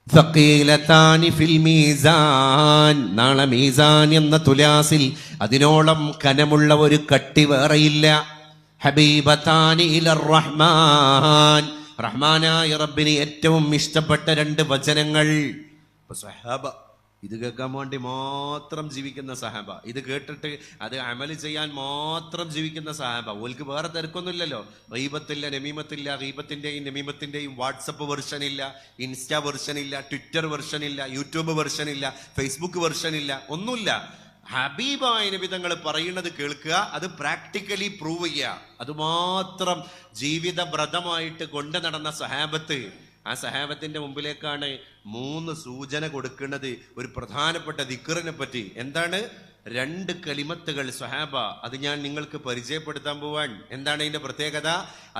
സഖീലത്താനി ഫിൽ മീസാൻ. നാളെ മീസാൻ എന്ന തുലാസിൽ അതിനോളം കനമുള്ള ഒരു കട്ടി വേറെയില്ല. ഹബീബത്താനി ഇലർ റഹ്മാൻ. റഹ്മാനായ റബ്ബിന് ഏറ്റവും ഇഷ്ടപ്പെട്ട 2 വചനങ്ങൾ. സഹാബ ഇത് കേൾക്കാൻ വേണ്ടി മാത്രം ജീവിക്കുന്ന സഹാബ, ഇത് കേട്ടിട്ട് അത് അമല് ചെയ്യാൻ മാത്രം ജീവിക്കുന്ന സഹാബ. ഓൽക്ക് വേറെ തിരക്കൊന്നുമില്ലല്ലോ. ഗീബത്തില്ല, നമീമത്തില്ല. ഗീബത്തിന്റെയും നമീമത്തിന്റെയും വാട്സപ്പ് വെർഷൻ ഇല്ല, ഇൻസ്റ്റാ വെർഷൻ ഇല്ല, ട്വിറ്റർ വെർഷൻ ഇല്ല, യൂട്യൂബ് വെർഷൻ ഇല്ല, ഫേസ്ബുക്ക് വെർഷൻ ഇല്ല, ഒന്നുമില്ല. ഹബീബായ നബി തങ്ങൾ പറയുന്നത് കേൾക്കുക, അത് പ്രാക്ടിക്കലി പ്രൂവ് ചെയ്യുക. അതുമാത്രം ജീവിത വ്രതമായിട്ട് കൊണ്ടു നടന്ന സഹാബത്ത്. ആ സഹാബത്തിന്റെ മുമ്പിലേക്കാണ് 3 സൂചന കൊടുക്കുന്നത് ഒരു പ്രധാനപ്പെട്ട ദിക്റിനെ പറ്റി. എന്താണ്? 2 കലിമത്തുകൾ സഹാബ. അത് ഞാൻ നിങ്ങൾക്ക് പരിചയപ്പെടുത്താൻ പോവാൻ. എന്താണ് അതിന്റെ പ്രത്യേകത?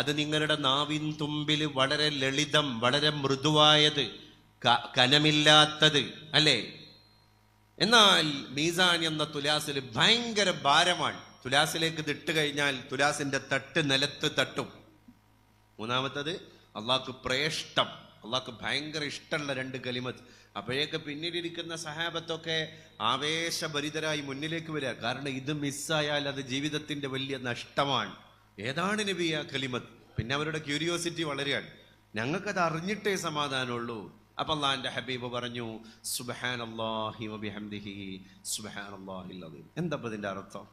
അത് നിങ്ങളുടെ നാവിൻ തുമ്പിൽ വളരെ ലളിതം, വളരെ മൃദുവായത്, കനമില്ലാത്തത്, അല്ലേ? എന്നാൽ മീസാൻ എന്ന തുലാസിൽ ഭയങ്കര ഭാരമാണ്. തുലാസിലേക്ക് ഇട്ട് കഴിഞ്ഞാൽ തുലാസിന്റെ തട്ട് നിലത്ത് തട്ടും. 3ാമത്തത് അള്ളാഹ്ക്ക് പ്രേഷ്ടം, അള്ളാഹ്ക്ക് ഭയങ്കര ഇഷ്ടമുള്ള 2 കലിമത്ത്. അപ്പോഴേക്ക് പിന്നീടിരിക്കുന്ന സഹാബത്തൊക്കെ ആവേശഭരിതരായി മുന്നിലേക്ക് വരിക. കാരണം ഇത് മിസ്സായാൽ അത് ജീവിതത്തിന്റെ വലിയ നഷ്ടമാണ്. ഏതാണ് നബി ആ കലിമത്ത്? പിന്നെ അവരുടെ ക്യൂരിയോസിറ്റി വളരെയാണ്. ഞങ്ങൾക്കത് അറിഞ്ഞിട്ടേ സമാധാനമുള്ളൂ. അപ്പൊ അള്ളാന്റെ ഹബീബ് പറഞ്ഞു സുബ്ഹാനല്ലാഹി വബിഹംദിഹി സുബ്ഹാനല്ലാഹിൽ അദീം. എന്താ ഇതിന്റെ അർത്ഥം?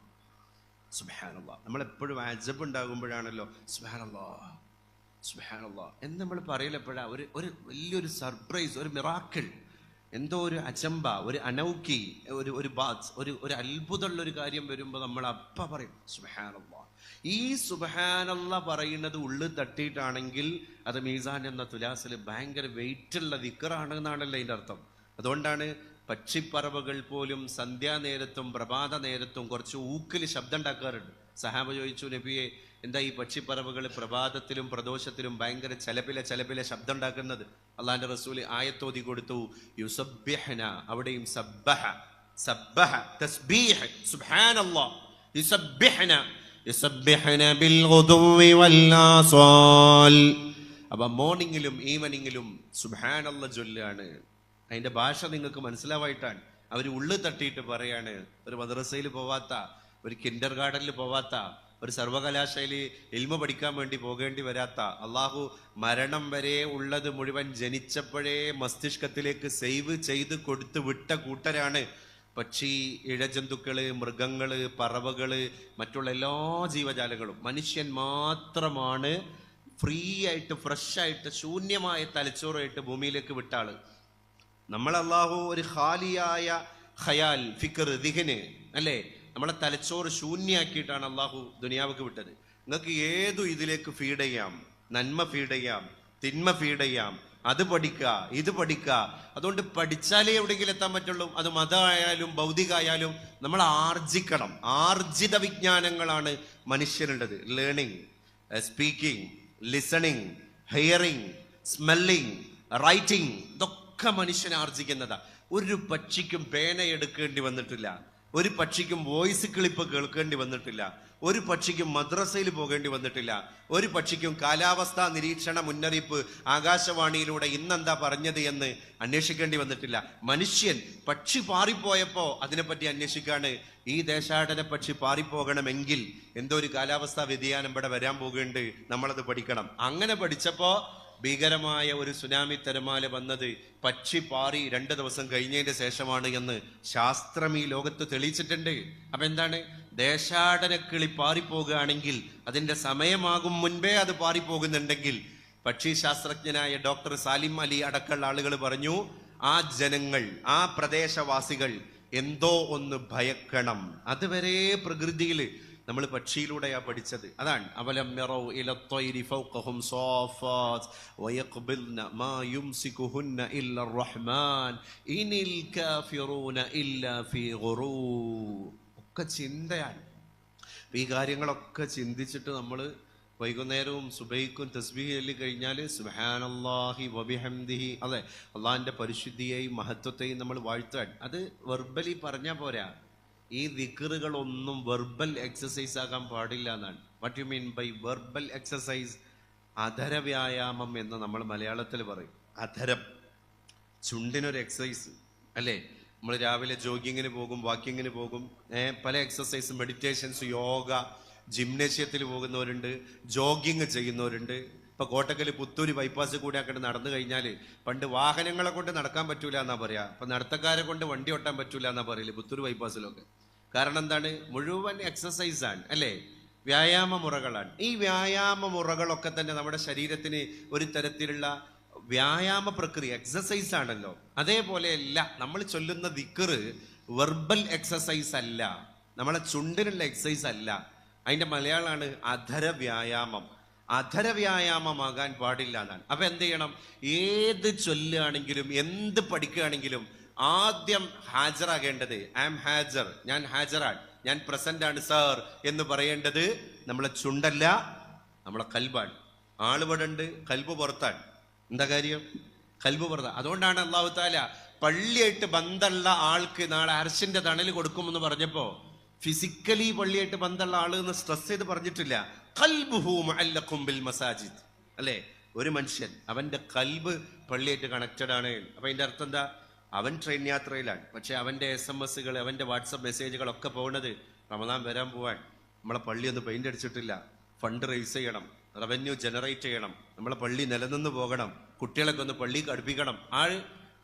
സുബ്ഹാനല്ലാഹ്. നമ്മളെപ്പോഴും അജബ് ഉണ്ടാകുമ്പോഴാണല്ലോ സുബ്ഹാനല്ലാഹ് സുബ്ഹാനല്ലാഹ് എന്ന് നമ്മൾ പറയലെപ്പോഴാ ഒരു വലിയൊരു സർപ്രൈസ്, ഒരു മിറാക്കിൾ, എന്തോ ഒരു അചമ്പ, ഒരു അനൗക്കി, ഒരു അത്ഭുതമുള്ള ഒരു കാര്യം വരുമ്പോൾ നമ്മൾ അപ്പ പറയും സുബ്ഹാനല്ലാഹ്. ഈ സുബ്ഹാനല്ലാഹ് പറയുന്നത് ഉള്ളിൽ തട്ടിയിട്ടാണെങ്കിൽ അത് മീസാൻ എന്ന തുലാസിൽ ഭയങ്കര വെയിറ്റുള്ള ദിക്റാണ് എന്നാണല്ലോ അതിൻ്റെ അർത്ഥം. അതുകൊണ്ടാണ് പക്ഷിപ്പറവകൾ പോലും സന്ധ്യാനേരത്തും പ്രഭാത നേരത്തും കുറച്ച് ഊക്കിൽ ശബ്ദം ഉണ്ടാക്കാറുണ്ട്. സഹാബ ചോദിച്ചു, നബിയെ എന്താ ഈ പക്ഷിപ്പറവകൾ പ്രഭാതത്തിലും പ്രദോഷത്തിലും ഭയങ്കര ചലപില ശബ്ദം ഉണ്ടാക്കുന്നത്? അള്ളാന്റെ റസൂല് ആയത്തോതി കൊടുത്തു യുസബ്ബിഹ്ന. അവിടെയും സബ്ബഹ സബ്ബഹ തസ്ബീഹ് സുബ്ഹാനല്ലാഹ്. യുസബ്ബിഹ്ന യുസബ്ബിഹ്ന ബിൽ ഗുദുവി വൽ ആസാൽ. അപ്പൊ മോർണിംഗിലും ഈവനിങ്ങിലും സുബ്ഹാനല്ലാഹ് ചൊല്ലാണ്. അതിന്റെ ഭാഷ നിങ്ങൾക്ക് മനസ്സിലാവായിട്ടാണ് അവർ ഉള്ളു തട്ടിയിട്ട് പറയാണ്. ഒരു മദ്രസയിൽ പോവാത്ത, ഒരു കിൻഡർ ഗാർഡനിൽ പോവാത്ത, ഒരു സർവകലാശാലയിൽ ഇൽമ പഠിക്കാൻ വേണ്ടി പോകേണ്ടി വരാത്ത, അള്ളാഹു മരണം വരെ ഉള്ളത് മുഴുവൻ ജനിച്ചപ്പോഴേ മസ്തിഷ്കത്തിലേക്ക് സേവ് ചെയ്ത് കൊടുത്ത് വിട്ട കൂട്ടരാണ് പക്ഷി, ഇഴജന്തുക്കള്, മൃഗങ്ങള്, പറവകള്, മറ്റുള്ള എല്ലാ ജീവജാലങ്ങളും. മനുഷ്യൻ മാത്രമാണ് ഫ്രീ ആയിട്ട്, ഫ്രഷ് ആയിട്ട്, ശൂന്യമായ തലച്ചോറായിട്ട് ഭൂമിയിലേക്ക് വിട്ട ആള്. നമ്മൾ അള്ളാഹു ഒരു ഖാലിയായ ഖയാൽ, ഫിക്ർ, ദിഹ്ന്, അല്ലേ, നമ്മളെ തലച്ചോറ് ശൂന്യാക്കിയിട്ടാണ് അള്ളാഹു ദുനിയാവുക്ക് വിട്ടത്. നിങ്ങൾക്ക് ഏതു ഇതിലേക്ക് ഫീഡ് ചെയ്യാം. നന്മ ഫീഡ് ചെയ്യാം, തിന്മ ഫീഡ് ചെയ്യാം, അത് പഠിക്കുക, ഇത് പഠിക്കുക. അതുകൊണ്ട് പഠിച്ചാലേ എവിടെയെങ്കിലും എത്താൻ പറ്റുള്ളൂ. അത് മതമായാലും ഭൗതികമായാലും നമ്മൾ ആർജിക്കണം. ആർജിത വിജ്ഞാനങ്ങളാണ് മനുഷ്യനുള്ളത്. Learning, speaking, listening, hearing, smelling, writing, ഇതൊക്കെ മനുഷ്യൻ ആർജിക്കുന്നതാ. ഒരു പക്ഷിക്കും പേന എടുക്കേണ്ടി വന്നിട്ടില്ല. ഒരു പക്ഷിക്കും വോയിസ് ക്ലിപ്പ് കേൾക്കേണ്ടി വന്നിട്ടില്ല. ഒരു പക്ഷിക്കും മദ്രസയിൽ പോകേണ്ടി വന്നിട്ടില്ല. ഒരു പക്ഷിക്കും കാലാവസ്ഥാ നിരീക്ഷണ മുന്നറിയിപ്പ് ആകാശവാണിയിലൂടെ ഇന്നെന്താ പറഞ്ഞത് എന്ന് അന്വേഷിക്കേണ്ടി വന്നിട്ടില്ല. മനുഷ്യൻ പക്ഷി പാറിപ്പോയപ്പോ അതിനെപ്പറ്റി അന്വേഷിക്കാണ്. ഈ ദേശാടന പക്ഷി പാറിപ്പോകണമെങ്കിൽ എന്തോ ഒരു കാലാവസ്ഥാ വ്യതിയാനം ഇവിടെ വരാൻ പോകുന്നുണ്ട്, നമ്മളത് പഠിക്കണം. അങ്ങനെ പഠിച്ചപ്പോ ഭീകരമായ ഒരു സുനാമി തിരമാല വന്നത് പക്ഷി പാറി 2 ദിവസം കഴിഞ്ഞതിന്റെ ശേഷമാണ് എന്ന് ശാസ്ത്രം ഈ ലോകത്ത് തെളിയിച്ചിട്ടുണ്ട്. അപ്പൊ എന്താണ്? ദേശാടന കിളി പാറിപ്പോകുകയാണെങ്കിൽ അതിന്റെ സമയമാകും മുൻപേ അത് പാറിപ്പോകുന്നുണ്ടെങ്കിൽ, പക്ഷി ശാസ്ത്രജ്ഞനായ ഡോക്ടർ സാലിം അലി അടക്കമുള്ള ആളുകൾ പറഞ്ഞു, ആ ജനങ്ങൾ, ആ പ്രദേശവാസികൾ എന്തോ ഒന്ന് ഭയക്കണം. അതുവരെ പ്രകൃതിയിൽ നമ്മൾ പക്ഷിയിലൂടെയാ പഠിച്ചത്. അതാണ് അവലം യറൗ ഇലത്വയ്രി ഫൗഖഹും സാഫാത്ത് വയഖ്ബിൽന മാ യുംസികുഹുന്ന ഇല്ലർ റഹ്മാൻ ഇനിൽ കാഫിറൂന ഇല്ലാ ഫീ ഗുറൂർ. ഒക്കെ ചിന്തയാണ്. ഈ കാര്യങ്ങളൊക്കെ ചിന്തിച്ചിട്ട് നമ്മൾ വൈകുന്നേരവും സുബൈക്കും തസ്ബീഹ് ചൊല്ലി കഴിഞ്ഞാൽ സുബ്ഹാനല്ലാഹി വബിഹംദിഹി, അതെ, അള്ളാഹിന്റെ പരിശുദ്ധിയെയും മഹത്വത്തെയും നമ്മൾ വാഴ്ത്താൻ. അത് വെർബലി പറഞ്ഞാൽ പോരാ. ഈ ദിക്റുകളൊന്നും വെർബൽ എക്സസൈസ് ആകാൻ പാടില്ല എന്നാണ്. What you mean by verbal exercise? അധര വ്യായാമം എന്ന് നമ്മൾ മലയാളത്തിൽ പറയും. അധരം, ചുണ്ടിനൊരു എക്സസൈസ്, അല്ലേ? നമ്മൾ രാവിലെ ജോഗിങ്ങിന് പോകും, വാക്കിങ്ങിന് പോകും, പല എക്സസൈസ്, മെഡിറ്റേഷൻസ്, യോഗ, ജിംനേഷ്യത്തിൽ പോകുന്നവരുണ്ട്, ജോഗിങ് ചെയ്യുന്നവരുണ്ട്. ഇപ്പൊ കോട്ടക്കൽ പുത്തൂര് ബൈപ്പാസ് കൂടെ ആക്കണ്ട് നടന്നു കഴിഞ്ഞാൽ, പണ്ട് വാഹനങ്ങളെ കൊണ്ട് നടക്കാൻ പറ്റൂല എന്നാ പറയാ, അപ്പൊ നടത്തക്കാരെ കൊണ്ട് വണ്ടി ഓട്ടാൻ പറ്റൂല എന്നാ പറയില്ലേ പുത്തൂര് ബൈപ്പാസിലൊക്കെ. കാരണം എന്താണ്? മുഴുവൻ എക്സസൈസാണ്, അല്ലേ? വ്യായാമ മുറകളാണ്. ഈ വ്യായാമ മുറകളൊക്കെ തന്നെ നമ്മുടെ ശരീരത്തിന് ഒരു തരത്തിലുള്ള വ്യായാമ പ്രക്രിയ, എക്സസൈസ് ആണല്ലോ. അതേപോലെയല്ല നമ്മൾ ചൊല്ലുന്ന ദിക്റ് വെർബൽ എക്സസൈസ് അല്ല, നമ്മളെ ചുണ്ടിനുള്ള എക്സസൈസ് അല്ല. അതിന്റെ മലയാളമാണ് അധര വ്യായാമം. അധര വ്യായാമമാകാൻ പാടില്ല എന്നാണ്. അപ്പൊ എന്ത് ചെയ്യണം? ഏത് ചൊല്ലുകയാണെങ്കിലും എന്ത് പഠിക്കുകയാണെങ്കിലും ആദ്യം ഹാജരാകേണ്ടത് ഐ ആം ഹാജർ, ഞാൻ ഹാജറാണ്, ഞാൻ പ്രസന്റ് ആണ് സാർ എന്ന് പറയേണ്ടത് നമ്മളെ ചുണ്ടല്ല, നമ്മളെ കൽബാണ്. ആളിവിടെ ഉണ്ട്, കൽബ് പുറത്താണ്. എന്താ കാര്യം? കൽബ് പുറത്താണ്. അതുകൊണ്ടാണ് അല്ലാഹു തആല പള്ളിയായിട്ട് ബന്ധമുള്ള ആൾക്ക് നാളെ അർശിന്റെ തണൽ കൊടുക്കുമെന്ന് പറഞ്ഞപ്പോ ഫിസിക്കലി പള്ളിയായിട്ട് ബന്ധമുള്ള ആള് എന്ന് സ്ട്രെസ് ചെയ്ത് പറഞ്ഞിട്ടില്ല. ഖൽബുഹു മുഅല്ലഖും ബിൽ മസാജിദ്, അല്ലേ? ഒരു മനുഷ്യൻ അവന്റെ കൽബ് പള്ളിയായിട്ട് കണക്റ്റഡ് ആണ്. അപ്പൊ അതിന്റെ അർത്ഥം എന്താ? അവൻ ട്രെയിൻ യാത്രയിലാണ്, പക്ഷെ അവന്റെ SMS-കൾ, അവന്റെ വാട്സപ്പ് മെസ്സേജുകളൊക്കെ പോകുന്നത് റമദാൻ വരാൻ പോവാൻ നമ്മളെ പള്ളി ഒന്ന് പെയിന്റ് അടിച്ചിട്ടില്ല, ഫണ്ട് റേസ് ചെയ്യണം, റവന്യൂ ജനറേറ്റ് ചെയ്യണം, നമ്മളെ പള്ളി നിലനിന്ന് പോകണം, കുട്ടികളൊക്കെ ഒന്ന് പള്ളിക്ക് അടുപ്പിക്കണം. ആള്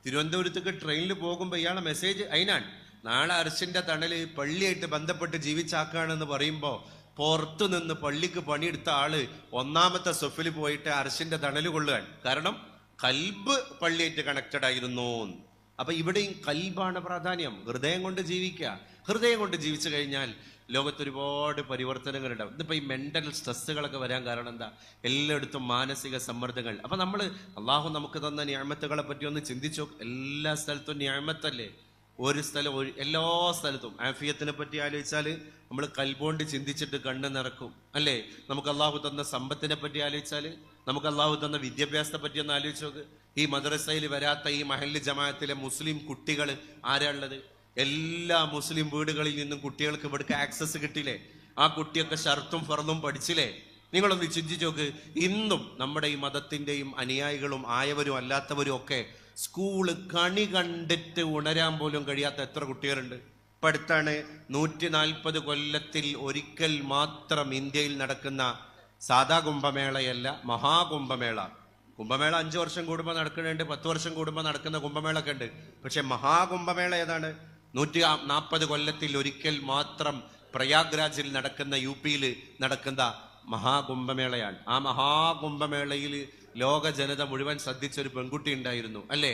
തിരുവനന്തപുരത്തേക്ക് ട്രെയിനിൽ പോകുമ്പോൾ ഇയാളെ മെസ്സേജ് അതിനാണ്. നാളെ അർശിന്റെ തണല് പള്ളിയായിട്ട് ബന്ധപ്പെട്ട് ജീവിച്ചാക്കാണെന്ന് പറയുമ്പോൾ പുറത്തു നിന്ന് പള്ളിക്ക് പണിയെടുത്ത ആള് ഒന്നാമത്തെ സൊഫിൽ പോയിട്ട് അർശിന്റെ തണല് കൊള്ളുകയാണ്. കാരണം കൽബ് പള്ളിയായിട്ട് കണക്റ്റഡ് ആയിരുന്നു. അപ്പൊ ഇവിടെയും കൽബാണ് പ്രാധാന്യം. ഹൃദയം കൊണ്ട് ജീവിക്കുക. ഹൃദയം കൊണ്ട് ജീവിച്ചു കഴിഞ്ഞാൽ ലോകത്ത് ഒരുപാട് പരിവർത്തനങ്ങളുണ്ടാവും. ഇതിപ്പോ ഈ മെന്റൽ സ്ട്രെസ്സുകളൊക്കെ വരാൻ കാരണം എന്താ? എല്ലായിടത്തും മാനസിക സമ്മർദ്ദങ്ങൾ. അപ്പൊ നമ്മള് അള്ളാഹു നമുക്ക് തന്ന നിഅമത്തുകളെ പറ്റി ഒന്ന് ചിന്തിച്ചു. എല്ലാ സ്ഥലത്തും നിഅമത്തല്ലേ? ഒരു സ്ഥലം എല്ലാ സ്ഥലത്തും. ആഫിയത്തിനെ പറ്റി ആലോചിച്ചാൽ നമ്മൾ കൽബോണ്ട് ചിന്തിച്ചിട്ട് കണ്ണ് നിറക്കും അല്ലേ? നമുക്ക് അള്ളാഹു തന്ന സമ്പത്തിനെ പറ്റി ആലോചിച്ചാൽ, നമുക്ക് അള്ളാഹു തന്ന വിദ്യാഭ്യാസത്തെ പറ്റി ഒന്ന് ആലോചിച്ച് നോക്ക്. ഈ മദ്രസയിൽ വരാത്ത ഈ മഹല്ല് ജമാഅത്തിലെ മുസ്ലിം കുട്ടികൾ ആരാ ഉള്ളത്? എല്ലാ മുസ്ലിം വീടുകളിൽ നിന്നും കുട്ടികൾക്ക് ഇവിടേക്ക് ആക്സസ് കിട്ടിയില്ലേ? ആ കുട്ടിയൊക്കെ ഷർത്തും ഫർദും പഠിച്ചില്ലേ? നിങ്ങളൊന്ന് ചിന്തിച്ചു നോക്ക്. ഇന്നും നമ്മുടെ ഈ മതത്തിന്റെയും അനുയായികളും ആയവരും അല്ലാത്തവരും ഒക്കെ സ്കൂള് കണി കണ്ടിട്ട് ഉണരാൻ പോലും കഴിയാത്ത എത്ര കുട്ടികളുണ്ട്. ഇപ്പൊ അടുത്താണ് 140 കൊല്ലത്തിൽ ഒരിക്കൽ മാത്രം ഇന്ത്യയിൽ നടക്കുന്ന സാധാ കുംഭമേളയല്ല, മഹാകുംഭമേള. കുംഭമേള 5 വർഷം കൂടുമ്പോൾ നടക്കുന്നുണ്ട്, 10 വർഷം കൂടുമ്പോൾ നടക്കുന്ന കുംഭമേള ഒക്കെ ഉണ്ട്. പക്ഷെ മഹാകുംഭമേള ഏതാണ്? 140 കൊല്ലത്തിൽ ഒരിക്കൽ മാത്രം പ്രയാഗ്രാജിൽ നടക്കുന്ന, UP-യിൽ നടക്കുന്ന മഹാകുംഭമേളയാണ്. ആ മഹാകുംഭമേളയിൽ ലോക ജനത മുഴുവൻ ശ്രദ്ധിച്ചൊരു പെൺകുട്ടി ഉണ്ടായിരുന്നു അല്ലേ?